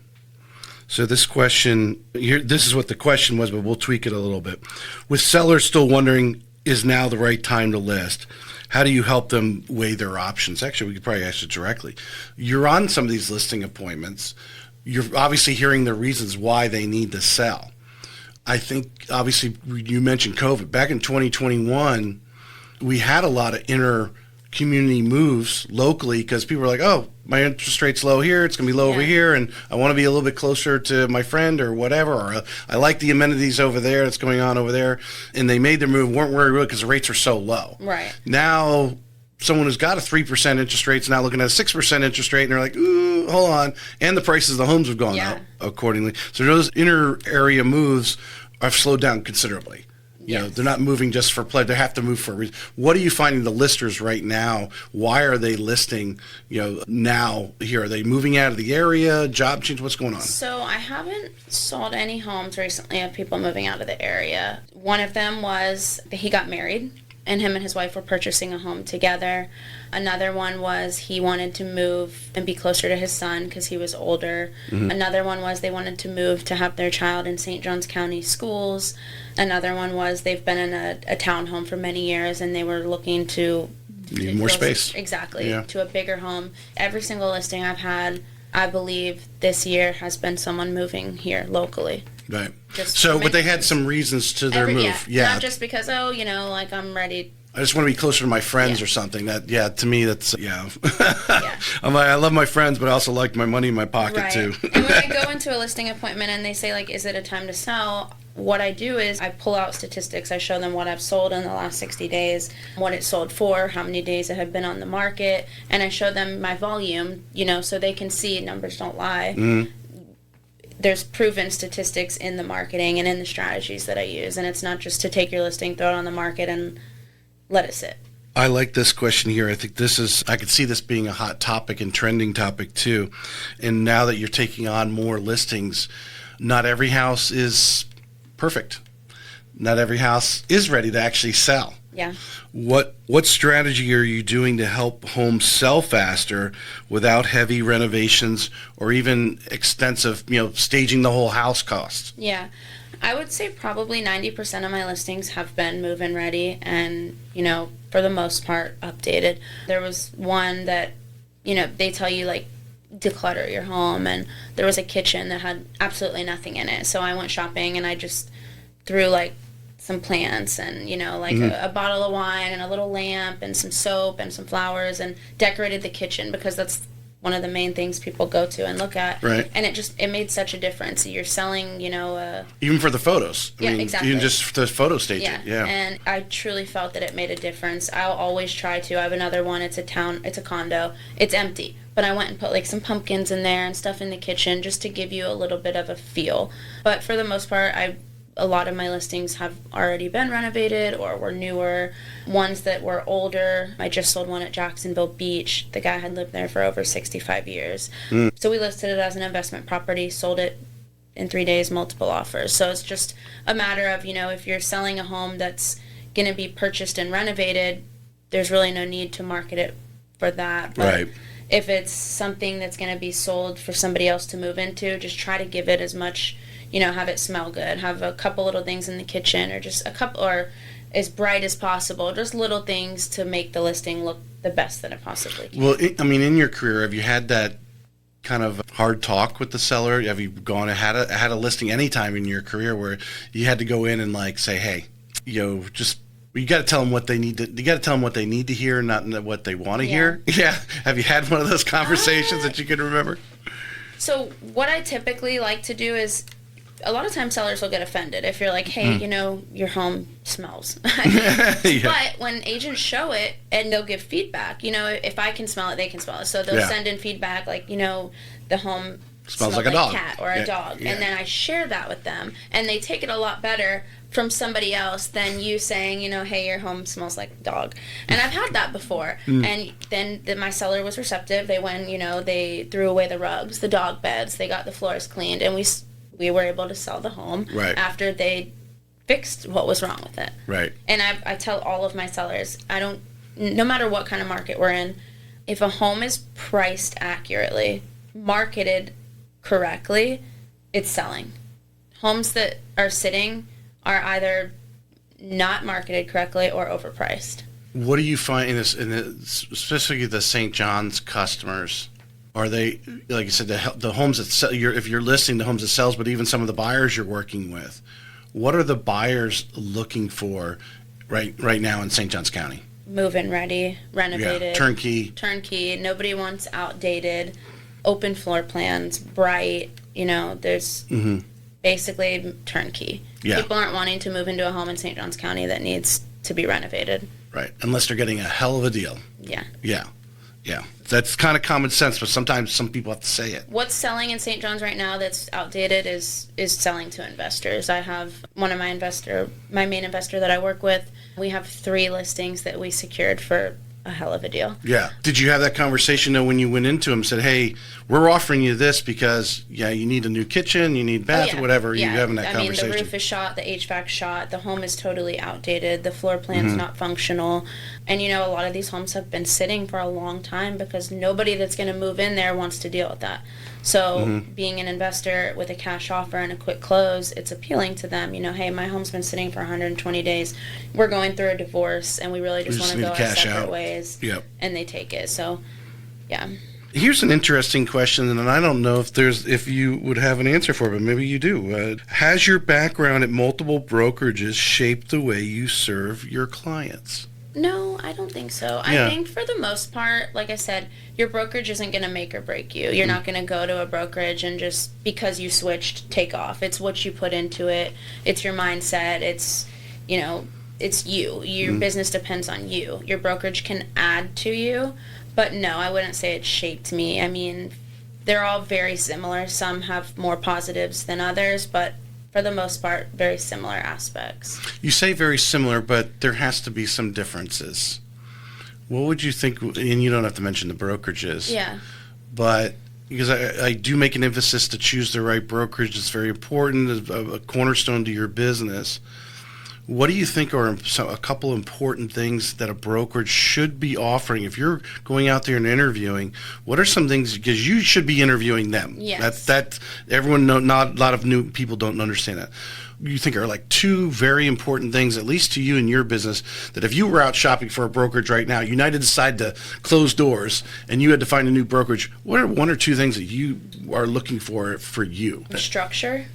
So this question, this is what the question was, but we'll tweak it a little bit. With sellers still wondering, is now the right time to list? how do you help them weigh their options? Actually, we could probably ask you directly. You're on some of these listing appointments. You're obviously hearing the reasons why they need to sell. I think, obviously, you mentioned COVID. Back in 2021, we had a lot of inter-community moves locally because people were like, oh, my interest rate's low here, it's going to be low over here, and I want to be a little bit closer to my friend or whatever, or I like the amenities over there that's going on over there. And they made their move, weren't worried really because the rates are so low. Right. Now, someone who's got a 3% interest rate is now looking at a 6% interest rate, and they're like, ooh, hold on. And the prices of the homes have gone up accordingly. So those inter-area moves have slowed down considerably. You know, they're not moving just for play. They have to move for a reason. What are you finding the listers right now? Why are they listing, now here? Are they moving out of the area, job change? What's going on? So I haven't sold any homes recently of people moving out of the area. One of them was he got married, and him and his wife were purchasing a home together. Another one was he wanted to move and be closer to his son because he was older. Mm-hmm. Another one was they wanted to move to have their child in St. Johns County schools. Another one was they've been in a townhome for many years and they were looking to need more space. Exactly, to a bigger home. Every single listing I've had, I believe this year has been someone moving here locally. Right. But they had some reasons to their move. Yeah. Not just because, I'm ready. I just want to be closer to my friends or something. To me, that's, I'm like, I love my friends, but I also like my money in my pocket, too. And when I go into a listing appointment and they say, is it a time to sell? What I do is I pull out statistics. I show them what I've sold in the last 60 days, what it sold for, how many days it had been on the market, and I show them my volume, so they can see numbers don't lie. Mm-hmm. There's proven statistics in the marketing and in the strategies that I use, and it's not just to take your listing, throw it on the market, and let it sit. I like this question here. I think I could see this being a hot topic and trending topic too. And now that you're taking on more listings, not every house is perfect. Not every house is ready to actually sell. Yeah. What strategy are you doing to help homes sell faster without heavy renovations or even extensive, staging the whole house costs? Yeah. I would say probably 90% of my listings have been move-in ready and, for the most part, updated. There was one that, they tell you, declutter your home, and there was a kitchen that had absolutely nothing in it. So I went shopping, and I just threw, some plants and, a bottle of wine and a little lamp and some soap and some flowers and decorated the kitchen because that's one of the main things people go to and look at. Right. And it made such a difference. You're selling, even for the photos. Exactly. Even just the photo staging. Yeah. And I truly felt that it made a difference. I'll always try to. I have another one. It's a condo. It's empty. But I went and put some pumpkins in there and stuff in the kitchen just to give you a little bit of a feel. But for the most part, a lot of my listings have already been renovated or were newer. Ones that were older, I just sold one at Jacksonville Beach. The guy had lived there for over 65 years. So we listed it as an investment property, sold it in 3 days, multiple offers. So it's just a matter of, if you're selling a home that's going to be purchased and renovated, there's really no need to market it for that. But right. If it's something that's going to be sold for somebody else to move into, just try to give it as much, have it smell good, have a couple little things in the kitchen, or just a couple, or as bright as possible, just little things to make the listing look the best that it possibly can. Well, in your career, have you had that kind of hard talk with the seller? Have you had a listing anytime in your career where you had to go in and say, hey, you got to tell them what they need to. You got to tell them what they need to hear, not what they want to hear. Yeah. Have you had one of those conversations that you can remember? So what I typically like to do is, a lot of times sellers will get offended if you're like, hey, your home smells. But when agents show it and they'll give feedback, if I can smell it, they can smell it. So they'll send in feedback the home smells like a dog. Cat or a dog. Yeah. And then I share that with them, and they take it a lot better from somebody else than you saying, hey, your home smells like a dog. And I've had that before. And then my seller was receptive. They went, they threw away the rugs, the dog beds, they got the floors cleaned, and we were able to sell the home after they fixed what was wrong with it. Right. And I tell all of my sellers, no matter what kind of market we're in, if a home is priced accurately, marketed correctly, it's selling. Homes that are sitting are either not marketed correctly or overpriced. What do you find specifically the St. John's customers? Are they, like you said, the homes that sell, if you're listing the homes that sells, but even some of the buyers you're working with, what are the buyers looking for right now in St. Johns County? Move-in ready, renovated. Yeah, turnkey. Nobody wants outdated, open floor plans, bright. There's basically turnkey. Yeah. People aren't wanting to move into a home in St. Johns County that needs to be renovated. Right, unless they're getting a hell of a deal. Yeah. Yeah. That's kind of common sense, but sometimes some people have to say it. What's selling in St. John's right now that's outdated is selling to investors. I have one of my main investor that I work with. We have 3 listings that we secured for a hell of a deal. Yeah. Did you have that conversation though when you went into them? Said, "Hey, we're offering you this because you need a new kitchen, you need bath, or whatever." Yeah. You having that conversation? The roof is shot, the HVAC shot, the home is totally outdated, the floor plan's not functional, and a lot of these homes have been sitting for a long time because nobody that's going to move in there wants to deal with that. So being an investor with a cash offer and a quick close, it's appealing to them. Hey, my home's been sitting for 120 days. We're going through a divorce, and we really just want to go our separate ways. Yep. And they take it. So, yeah. Here's an interesting question, and I don't know if you would have an answer for it, but maybe you do. Has your background at multiple brokerages shaped the way you serve your clients? No, I don't think so. Yeah. I think for the most part, like I said, your brokerage isn't going to make or break you. You're not going to go to a brokerage and just because you switched, take off. It's what you put into it. It's your mindset. It's, it's you. Your business depends on you. Your brokerage can add to you, but no, I wouldn't say it shaped me. I mean, they're all very similar. Some have more positives than others, but for the most part, very similar aspects. You say very similar, but there has to be some differences. What would you think, and you don't have to mention the brokerages. Yeah. But because I do make an emphasis to choose the right brokerage. It's very important, a cornerstone to your business. What do you think are a couple important things that a brokerage should be offering? If you're going out there and interviewing, what are some things, because you should be interviewing them. Yes. That everyone not a lot of new people don't understand that. You think are like 2 very important things, at least to you in your business, that if you were out shopping for a brokerage right now, United decided to close doors and you had to find a new brokerage, what are 1 or 2 things that you are looking for you? Structure.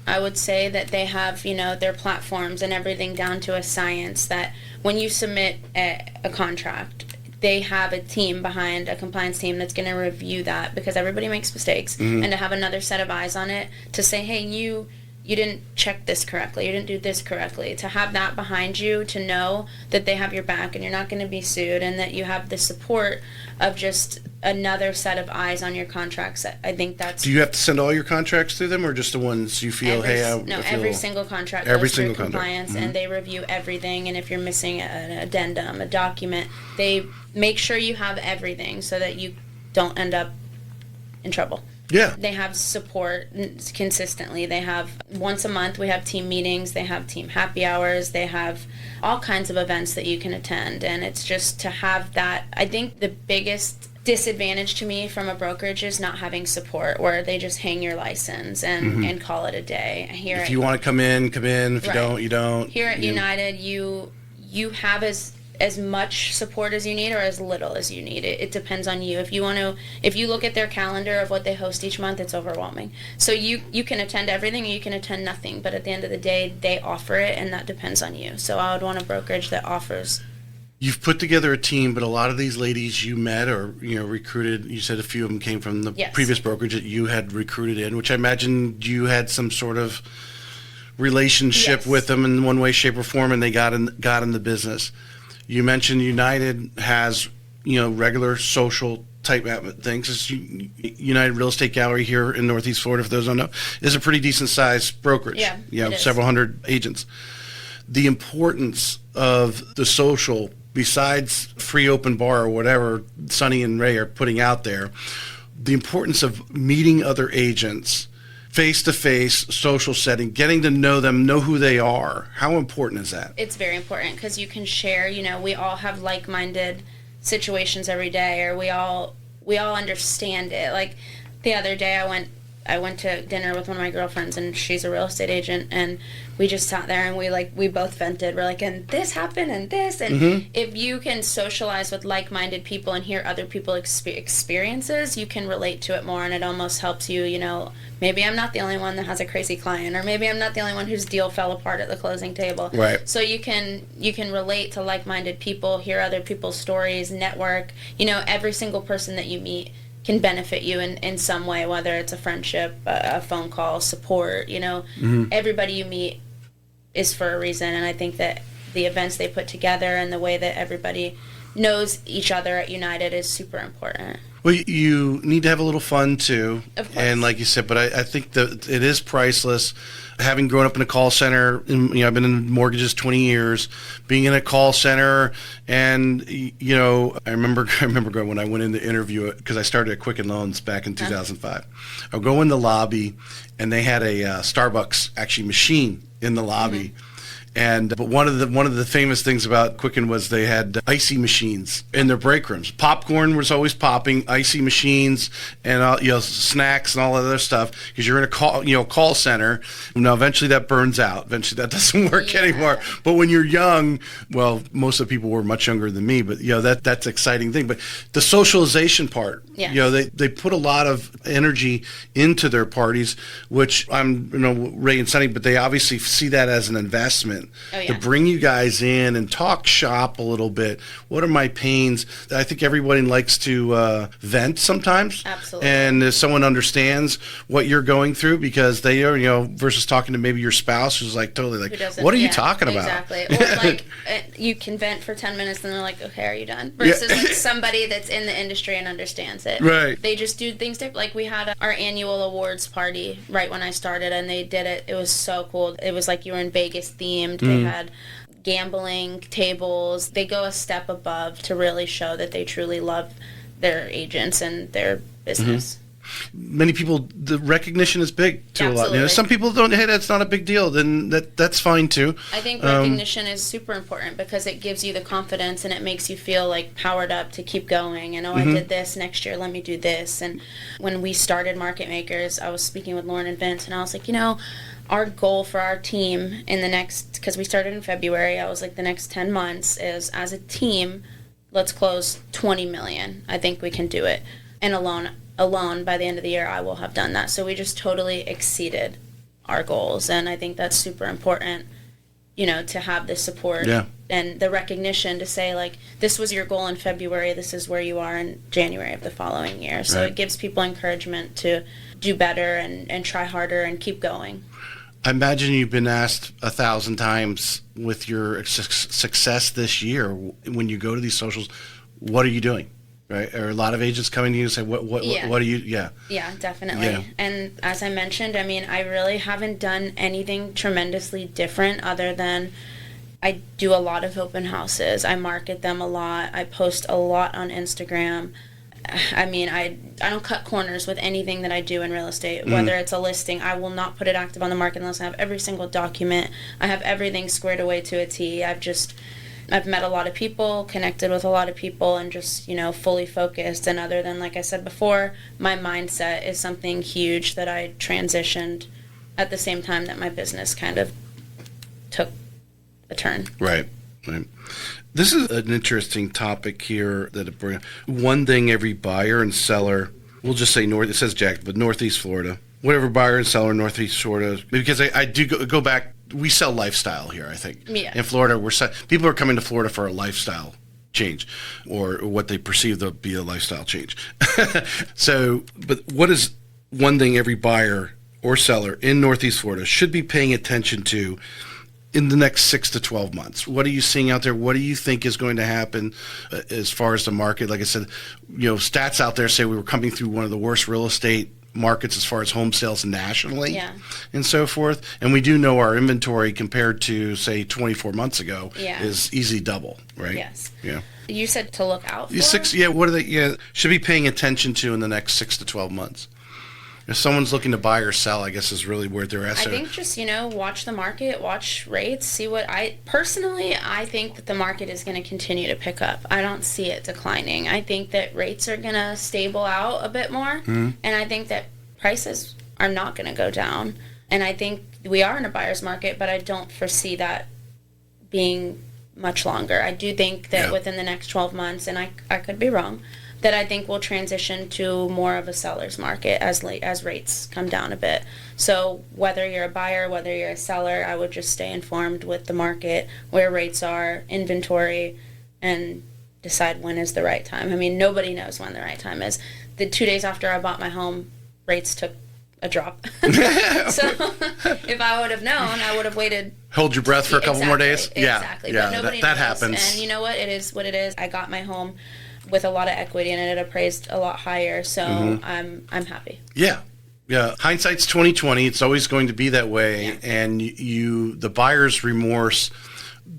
I would say that they have, their platforms and everything down to a science, that when you submit a contract, they have a team behind, a compliance team that's going to review that, because everybody makes mistakes, and to have another set of eyes on it to say, hey, you didn't check this correctly, you didn't do this correctly, to have that behind you, to know that they have your back and you're not going to be sued, and that you have the support of just another set of eyes on your contracts. I think that's... Do you have to send all your contracts through them, or just the ones you feel, every single contract goes through compliance, and they review everything, and if you're missing an addendum, a document, they make sure you have everything so that you don't end up in trouble. Yeah. They have support consistently. They have once a month, we have team meetings, they have team happy hours, they have all kinds of events that you can attend, and it's just to have that. I think the biggest disadvantage to me from a brokerage is not having support, where they just hang your license and call it a day. If you want to come in. If you don't, you don't. Here at United, you have as much support as you need or as little as you need. It depends on you. If you look at their calendar of what they host each month, it's overwhelming. So you can attend everything or you can attend nothing, but at the end of the day, they offer it, and that depends on you. So I would want a brokerage that offers. You've put together a team, but a lot of these ladies you met or recruited, you said a few of them came from the previous brokerage that you had recruited in, which I imagine you had some sort of relationship with them in one way, shape, or form, and they got in the business. You mentioned United has, regular social type things. United Real Estate Gallery here in Northeast Florida, for those who don't know, is a pretty decent sized brokerage. Yeah, several hundred agents. The importance of the social, besides free open bar or whatever Sonny and Ray are putting out there, the importance of meeting other agents, face-to-face, social setting, getting to know them, know who they are. How important is that? It's very important, because you can share, we all have like-minded situations every day, or we all understand it. Like the other day I I went to dinner with one of my girlfriends, and she's a real estate agent, and we just sat there and we both vented. We're like, and this happened and this. And if you can socialize with like-minded people and hear other people's experiences, you can relate to it more, and it almost helps you, maybe I'm not the only one that has a crazy client, or maybe I'm not the only one whose deal fell apart at the closing table. Right. So you can relate to like-minded people, hear other people's stories, network. Every single person that you meet can benefit you in some way, whether it's a friendship, a phone call, support. Everybody you meet is for a reason, and I think that the events they put together and the way that everybody knows each other at United is super important. Well, you need to have a little fun too, Of course. and like you said, but I think that it is priceless. Having grown up in a call center, I've been in mortgages 20 years, being in a call center, and I remember going when I went in to interview it, because I started at Quicken Loans back in 2005. I'll go in the lobby, and they had a Starbucks actually machine in the lobby. But one of the famous things about Quicken was they had icy machines in their break rooms. Popcorn was always popping, icy machines, and snacks and all that other stuff, because you're in a call center. Now eventually that burns out. Eventually that doesn't work anymore. But when you're young, well, most of the people were much younger than me, but that's an exciting thing. But the socialization part, they put a lot of energy into their parties, which I'm Ray and Sonny, but they obviously see that as an investment. To bring you guys in and talk shop a little bit. What are my pains? I think everybody likes to vent sometimes. Absolutely. And if someone understands what you're going through, because they are, versus talking to maybe your spouse who's like totally like, what are you talking about? Exactly. Or like you can vent for 10 minutes and they're like, okay, are you done? Versus like somebody that's in the industry and understands it. Right. They just do things different. Like we had our annual awards party right when I started, and they did it. It was so cool. It was like you were in Vegas themed. They had gambling tables. They go a step above to really show that they truly love their agents and their business. Many people, the recognition is big to Absolutely. a lot. Some people don't, hey, that's not a big deal. Then that's fine too. I think recognition is super important, because it gives you the confidence and it makes you feel like powered up to keep going. And I did this next year, let me do this. And when we started Market Makers, I was speaking with Lauren and Vince, and I was like, our goal for our team in the next, because we started in February, I was like, the next 10 months is, as a team, let's close 20 million. I think we can do it. And alone by the end of the year, I will have done that. So we just totally exceeded our goals. And I think that's super important, to have the support and the recognition to say, like, this was your goal in February, this is where you are in January of the following year. So it gives people encouragement to do better and try harder and keep going. I imagine you've been asked 1,000 times with your success this year, when you go to these socials, what are you doing? Right? Are a lot of agents coming to you and say, what are you? Yeah, definitely. Yeah. And as I mentioned, I really haven't done anything tremendously different, other than I do a lot of open houses. I market them a lot. I post a lot on Instagram. I don't cut corners with anything that I do in real estate. Whether it's a listing, I will not put it active on the market unless I have every single document. I have everything squared away to a T. I've met a lot of people, connected with a lot of people, and just, fully focused. And other than, like I said before, my mindset is something huge that I transitioned at the same time that my business kind of took a turn. Right. This is an interesting topic here that it brings. One thing every buyer and seller, we'll just say it says Jack, but Northeast Florida, whatever buyer and seller in Northeast Florida, because I do go back, we sell lifestyle here, I think. Yeah. In Florida, people are coming to Florida for a lifestyle change, or what they perceive to be a lifestyle change. But what is one thing every buyer or seller in Northeast Florida should be paying attention to in the next 6 to 12 months? What are you seeing out there? What do you think is going to happen as far as the market? Like I said, stats out there say we were coming through one of the worst real estate markets as far as home sales nationally, and so forth. And we do know our inventory compared to, say, 24 months ago is easy double, right? Yes. Yeah. You said to look out for? What are they should be paying attention to in the next 6 to 12 months? If someone's looking to buy or sell, I guess is really where they're at. I think just, watch the market, watch rates, see what I think that the market is going to continue to pick up. I don't see it declining. I think that rates are going to stable out a bit more. And I think that prices are not going to go down. And I think we are in a buyer's market, but I don't foresee that being much longer. I do think that within the next 12 months, and I could be wrong, that I think we'll transition to more of a seller's market as rates come down a bit. So whether you're a buyer, whether you're a seller, I would just stay informed with the market, where rates are, inventory, and decide when is the right time. I mean, nobody knows when the right time is. The 2 days after I bought my home, rates took a drop. So if I would have known, I would have waited. Hold your breath for a couple more days. Exactly. Yeah, But nobody that knows. happens. And you know what? It is what it is. I got my home with a lot of equity and it appraised a lot higher. So I'm happy. Yeah. Yeah. Hindsight's 20/20. It's always going to be that way. Yeah. And the buyer's remorse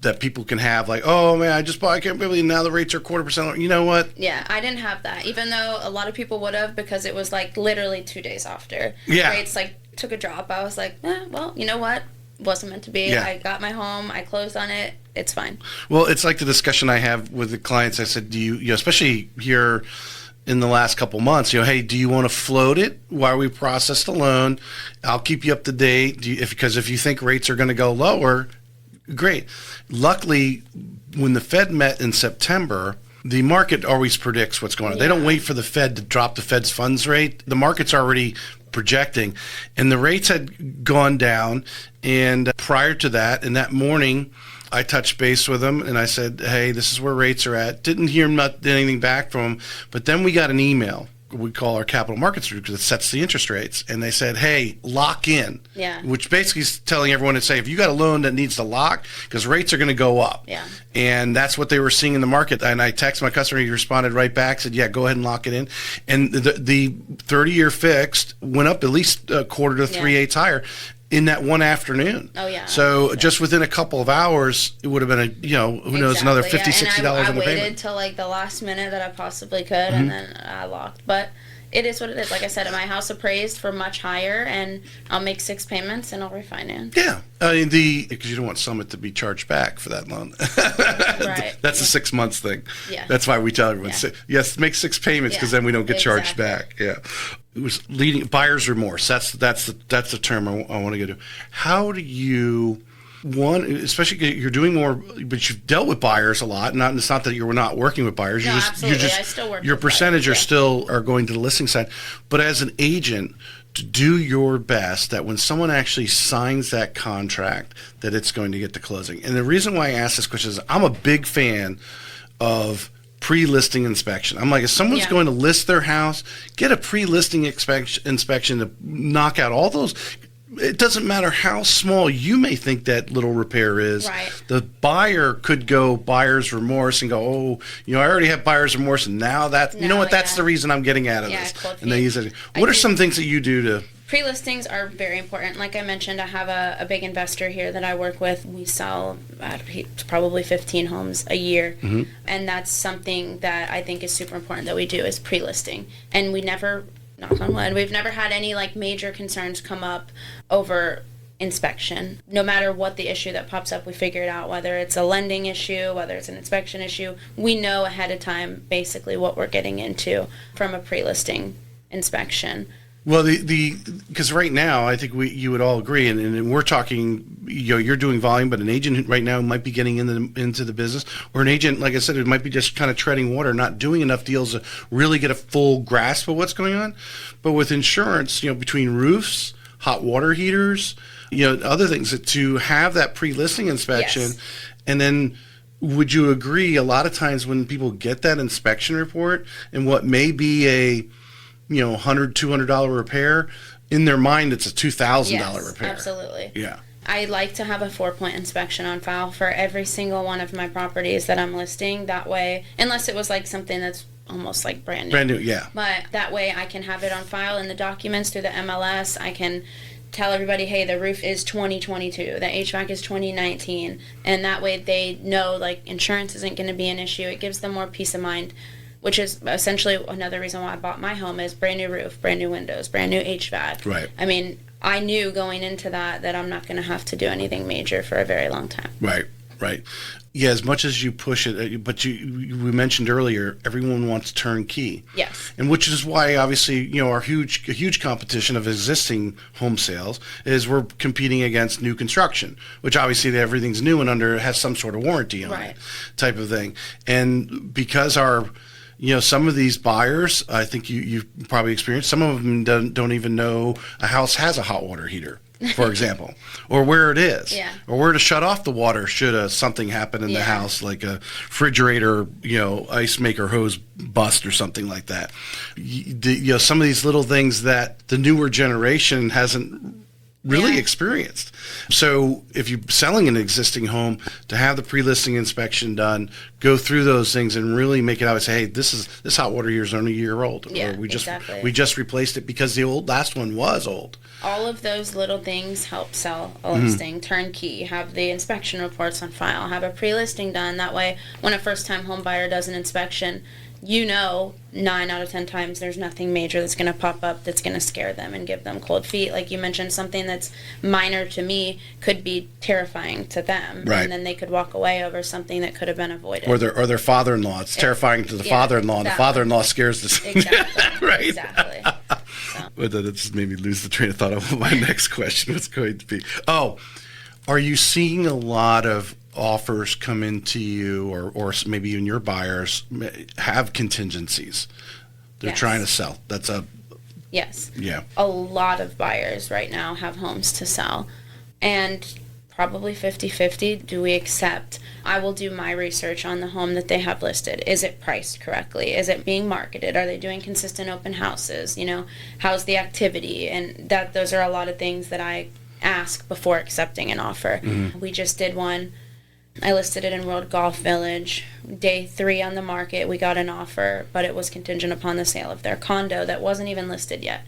that people can have, like, oh man, I just bought, I can't believe now the rates are 0.25%. You know what? Yeah, I didn't have that, even though a lot of people would have, because it was like literally 2 days after rates like took a drop. I was like, well, you know what? Wasn't meant to be. Yeah. I got my home. I closed on it. It's fine. Well, it's like the discussion I have with the clients. I said, do you especially here in the last couple months, hey, do you want to float it while we process the loan? I'll keep you up to date. Because if you think rates are going to go lower, great. Luckily, when the Fed met in September, the market always predicts what's going on. They don't wait for the Fed to drop the Fed's funds rate. The market's already projecting, and the rates had gone down. And prior to that, and that morning, I touched base with them and I said, hey, this is where rates are at. Didn't hear anything back from them, but then we got an email. We call our capital markets group, because it sets the interest rates, and they said, hey, lock in. Yeah. Which basically is telling everyone to say, if you got a loan that needs to lock, because rates are going to go up. Yeah. And that's what they were seeing in the market. And I texted my customer, he responded right back, said, yeah, go ahead and lock it in. And the 30-year fixed went up at least a quarter to 3/8 higher in that one afternoon. Oh, yeah. So just within a couple of hours, it would have been who knows, another $50, $60 on the payment. I waited till like the last minute that I possibly could, and then I locked. But it is what it is. Like I said, my house appraised for much higher, and I'll make 6 payments and I'll refinance. Yeah. Because you don't want Summit to be charged back for that loan. Right. That's a 6 months thing. Yeah. That's why we tell everyone, yes, make 6 payments, because then we don't get charged back. Yeah. It was leading buyer's remorse. That's the term I want to get to. How do you, especially you're doing more, but you've dealt with buyers a lot. It's not that you're not working with buyers. No, absolutely. I still work your with percentage buyers, are still going to the listing side. But as an agent, to do your best that when someone actually signs that contract, that it's going to get to closing. And the reason why I ask this question is I'm a big fan of pre-listing inspection. I'm like, if someone's going to list their house, get a pre-listing inspection to knock out all those. It doesn't matter how small you may think that little repair is. Right. The buyer could go buyer's remorse and go, I already have buyer's remorse, and now that's the reason I'm getting out of this. And they use it. What are some things that you do to? Pre-listings are very important. Like I mentioned, I have a big investor here that I work with. We sell probably 15 homes a year. And that's something that I think is super important that we do, is pre-listing. And we never, knock on wood, we've never had any like major concerns come up over inspection. No matter what the issue that pops up, we figure it out, whether it's a lending issue, whether it's an inspection issue. We know ahead of time basically what we're getting into from a pre-listing inspection. Well, because right now, I think you would all agree, and we're talking, you're doing volume, but an agent right now might be getting into the business, or an agent, like I said, it might be just kind of treading water, not doing enough deals to really get a full grasp of what's going on. But with insurance, between roofs, hot water heaters, other things, to have that pre-listing inspection, and then would you agree, a lot of times when people get that inspection report and what may be a $100, $200 repair, in their mind it's a $2,000 repair. Absolutely. Yeah. I like to have a 4-point inspection on file for every single one of my properties that I'm listing. That way, unless it was like something that's almost like brand new. Brand new, yeah. But that way I can have it on file in the documents through the MLS. I can tell everybody, hey, the roof is 2022, the HVAC is 2019, and that way they know like insurance isn't going to be an issue. It gives them more peace of mind, which is essentially another reason why I bought my home, is brand new roof, brand new windows, brand new HVAC. Right. I mean, I knew going into that I'm not going to have to do anything major for a very long time. Right. Right. Yeah, as much as you push it, but we mentioned earlier, everyone wants turnkey. Yes. And which is why, obviously, our huge competition of existing home sales is we're competing against new construction, which obviously everything's new and has some sort of warranty on it, type of thing. And because some of these buyers, I think you've probably experienced, some of them don't even know a house has a hot water heater, for example, or where it is, or where to shut off the water should something happen in the house, like a refrigerator, ice maker hose bust or something like that. Some of these little things that the newer generation hasn't really experienced. So if you're selling an existing home, to have the pre-listing inspection done, go through those things and really make it obvious, hey, this hot water heater is only a year old. Yeah, or we just replaced it because the last one was old. All of those little things help sell a listing. Turnkey, have the inspection reports on file, have a pre-listing done. That way, when a first-time home buyer does an inspection, 9 out of 10 times there's nothing major that's going to pop up that's going to scare them and give them cold feet. Like you mentioned, something that's minor to me could be terrifying to them. Right. And then they could walk away over something that could have been avoided. Or their father-in-law. It's terrifying to the father-in-law, and the father-in-law scares the... Exactly. Right. Exactly. But that just made me lose the train of thought of what my next question was going to be. Oh, are you seeing a lot of offers come into you, or maybe even your buyers have contingencies they're trying to sell? Yes. Yeah. A lot of buyers right now have homes to sell, and probably 50-50 do we accept. I will do my research on the home that they have listed. Is it priced correctly? Is it being marketed? Are they doing consistent open houses? How's the activity? And those are a lot of things that I ask before accepting an offer. We just did one. I listed it in World Golf Village. Day 3 on the market, we got an offer, but it was contingent upon the sale of their condo that wasn't even listed yet.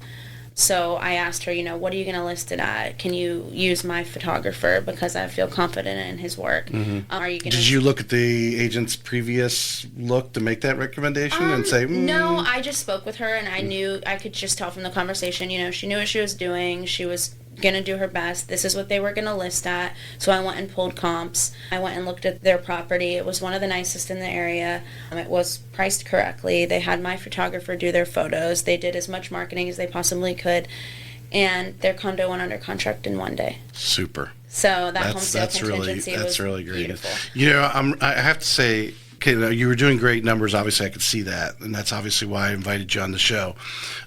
So I asked her, what are you going to list it at? Can you use my photographer because I feel confident in his work? Are you going? Did you look at the agent's previous look to make that recommendation and say? No, I just spoke with her, and I could just tell from the conversation. She knew what she was doing. She was going to do her best. This is what they were going to list at. So I went and pulled comps. I went and looked at their property. It was one of the nicest in the area. It was priced correctly. They had my photographer do their photos. They did as much marketing as they possibly could. And their condo went under contract in one day. Super. So that home sale contingency was really great. Beautiful. I have to say, okay, you were doing great numbers. Obviously, I could see that, and that's obviously why I invited you on the show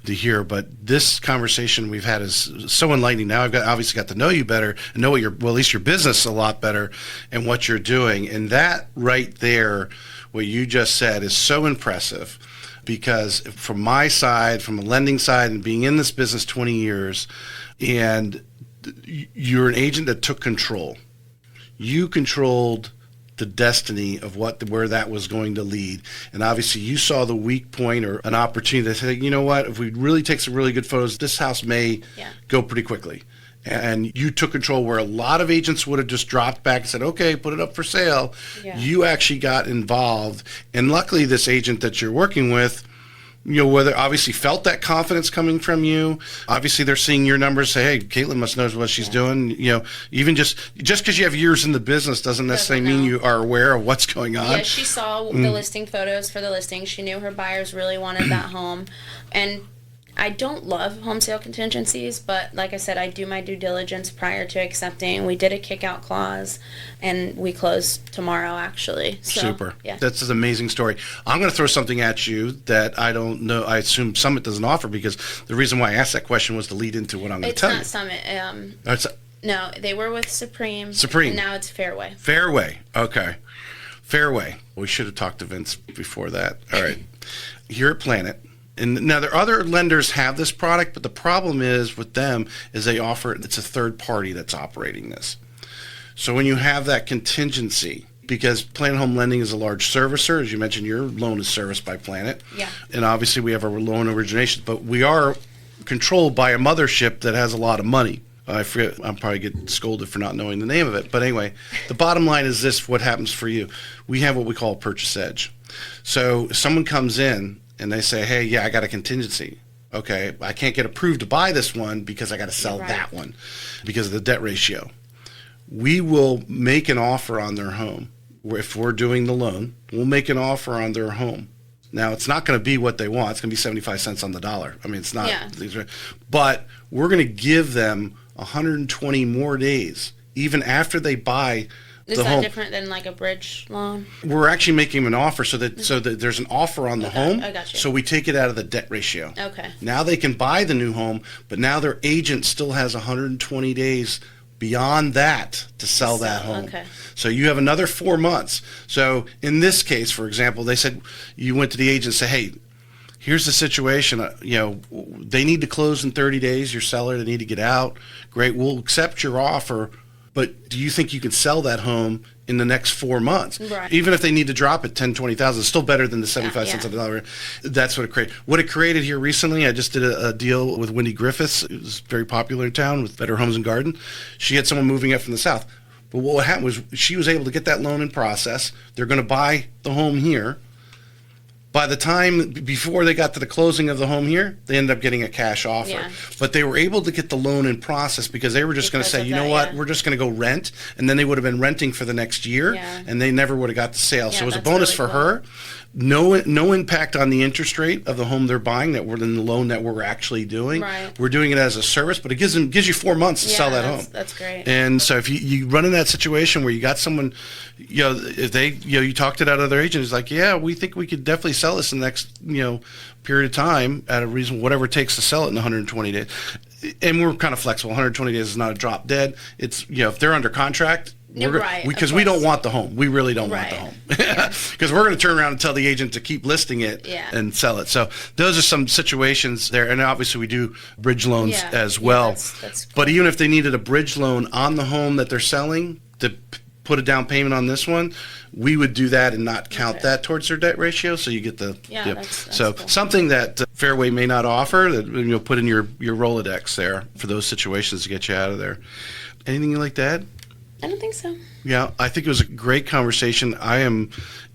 to hear. But this conversation we've had is so enlightening. Now I've obviously got to know you better and know at least your business a lot better and what you're doing. And that right there, what you just said, is so impressive. Because from my side, from a lending side, and being in this business 20 years, and you're an agent that took control. You controlled the destiny of where that was going to lead. And obviously you saw the weak point or an opportunity to say, you know what, if we really take some really good photos, this house may go pretty quickly. And you took control where a lot of agents would have just dropped back and said, okay, put it up for sale. Yeah. You actually got involved. And luckily this agent that you're working with, whether obviously felt that confidence coming from you. Obviously they're seeing your numbers, say, hey, Kaitlin must know what she's doing. Even just because you have years in the business doesn't necessarily mean you are aware of what's going on. Yeah, she saw the listing photos for the listing. She knew her buyers really wanted that home. And I don't love home sale contingencies, but like I said, I do my due diligence prior to accepting. We did a kick-out clause, and we close tomorrow, actually. So, super. Yeah. That's an amazing story. I'm going to throw something at you that I don't know. I assume Summit doesn't offer, because the reason why I asked that question was to lead into what I'm going to tell you. It's not Summit. No, they were with Supreme. And now it's Fairway. Fairway. Okay. Fairway. We should have talked to Vince before that. All right. Here at Planet. And now there are other lenders have this product, but the problem is with them is they offer it's a third party that's operating this. So when you have that contingency, because Planet Home Lending is a large servicer, as you mentioned, your loan is serviced by Planet. Yeah. And obviously we have our loan origination, but we are controlled by a mothership that has a lot of money. I forget, I'm probably getting scolded for not knowing the name of it. But anyway, the bottom line is this, what happens for you. We have what we call a purchase edge. So if someone comes in and they say, hey, yeah, I got a contingency. Okay, I can't get approved to buy this one because I got to sell that one because of the debt ratio. we will make an offer on their home. If we're doing the loan, we'll make an offer on their home. Now, it's not going to be what they want. It's going to be 75 cents on the dollar. I mean, it's not. Yeah. But we're going to give them 120 more days, even after they buy the home. Is that different than like a bridge loan? We're actually making them an offer so that there's an offer on the home. I got you. So we take it out of the debt ratio. Okay. Now they can buy the new home, but now their agent still has 120 days beyond that to sell that home. Okay. So you have another 4 months. So in this case, for example, they said you went to the agent and said, hey, here's the situation. They need to close in 30 days. Your seller, they need to get out. Great. We'll accept your offer. But do you think you can sell that home in the next 4 months? Right. Even if they need to drop it 10, 20,000, it's still better than the 75 cents on the dollar. That's what it created. What it created here recently, I just did a deal with Wendy Griffiths. It was very popular in town with Better Homes and Garden. She had someone moving up from the south. But what happened was she was able to get that loan in process. They're going to buy the home here. By the time before they got to the closing of the home here, they ended up getting a cash offer. Yeah. But they were able to get the loan in process because they were just going to say, you know what, we're just going to go rent. And then they would have been renting for the next year, and they never would have got the sale. So it was a bonus really for her. No impact on the interest rate of the home they're buying that we're in the loan that we're actually doing. Right. We're doing it as a service, but it gives you 4 months to sell that home. That's great. And so if you run in that situation where you got someone, if they, you talked to that other agent, it's like, yeah, we think we could definitely sell this in the next, period of time at a reason, whatever it takes to sell it in 120 days. And we're kind of flexible. 120 days is not a drop dead. It's, if they're under contract, because we don't want the home. We really don't want the home. Because we're going to turn around and tell the agent to keep listing it and sell it. So those are some situations there. And obviously we do bridge loans as well. That's cool. But even if they needed a bridge loan on the home that they're selling to put a down payment on this one, we would do that and not count that towards their debt ratio. So you get the that's so cool. Something that Fairway may not offer that put in your Rolodex there for those situations to get you out of there. Anything you like to add? I don't think so. Yeah, I think it was a great conversation. I am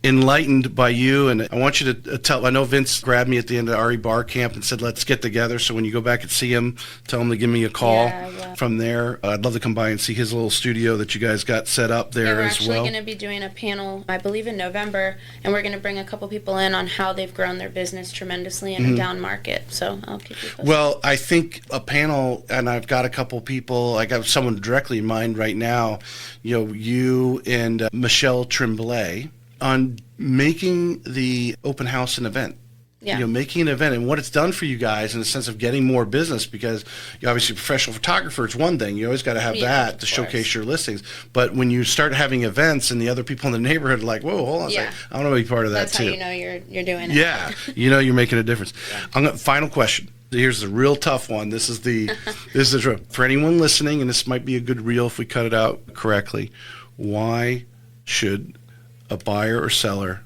enlightened by you, and I want you to tell. I know Vince grabbed me at the end of RE Bar Camp and said, let's get together. So when you go back and see him, tell him to give me a call from there. I'd love to come by and see his little studio that you guys got set up there as well. We're actually going to be doing a panel, I believe in November, and we're going to bring a couple people in on how they've grown their business tremendously in a down market. So I'll keep you posted. Well, I think a panel, and I've got a couple people, I got someone directly in mind right now, you and Michelle Tremblay, on making the open house an event. Making an event and what it's done for you guys in the sense of getting more business, because obviously professional photographer is one thing. You always got to have that to showcase your listings. But when you start having events and the other people in the neighborhood are like, whoa, hold on a second, I want to be part of that too. That's how you're doing it. Yeah, you're making a difference. Final question. Here's the real tough one. This is the truth. For anyone listening, and this might be a good reel if we cut it out correctly, why should a buyer or seller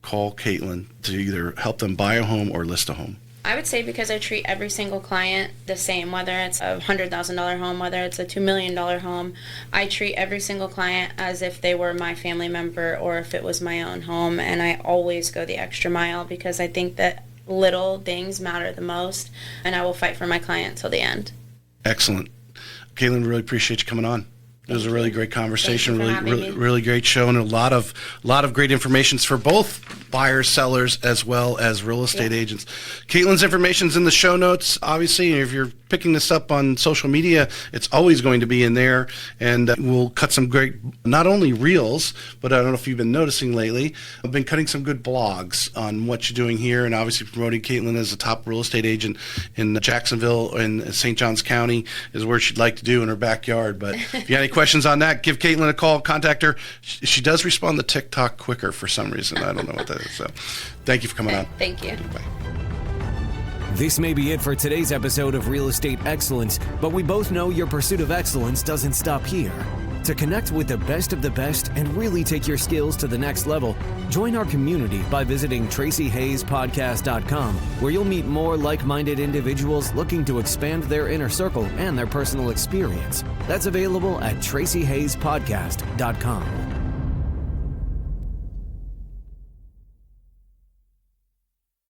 call Kaitlin to either help them buy a home or list a home? I would say because I treat every single client the same, whether it's a $100,000 home, whether it's a $2 million home. I treat every single client as if they were my family member or if it was my own home, and I always go the extra mile because I think that little things matter the most, and I will fight for my client till the end. Excellent. Kaitlin, really appreciate you coming on. It was a really great conversation, really great show, and a lot of great information for both buyers, sellers, as well as real estate agents. Kaitlin's information's in the show notes, obviously, and if you're picking this up on social media, it's always going to be in there, and we'll cut some great, not only reels, but I don't know if you've been noticing lately, I've been cutting some good blogs on what you're doing here, and obviously promoting Kaitlin as a top real estate agent in Jacksonville and St. Johns County is where she'd like to do in her backyard. But if you have any questions on that, give Kaitlin a call, contact her. She does respond to TikTok quicker for some reason. I don't know what that is. So thank you for coming on. Thank you. Bye. This may be it for today's episode of Real Estate Excellence, but we both know your pursuit of excellence doesn't stop here. To connect with the best of the best and really take your skills to the next level, join our community by visiting TracyHayesPodcast.com, where you'll meet more like-minded individuals looking to expand their inner circle and their personal experience. That's available at TracyHayesPodcast.com.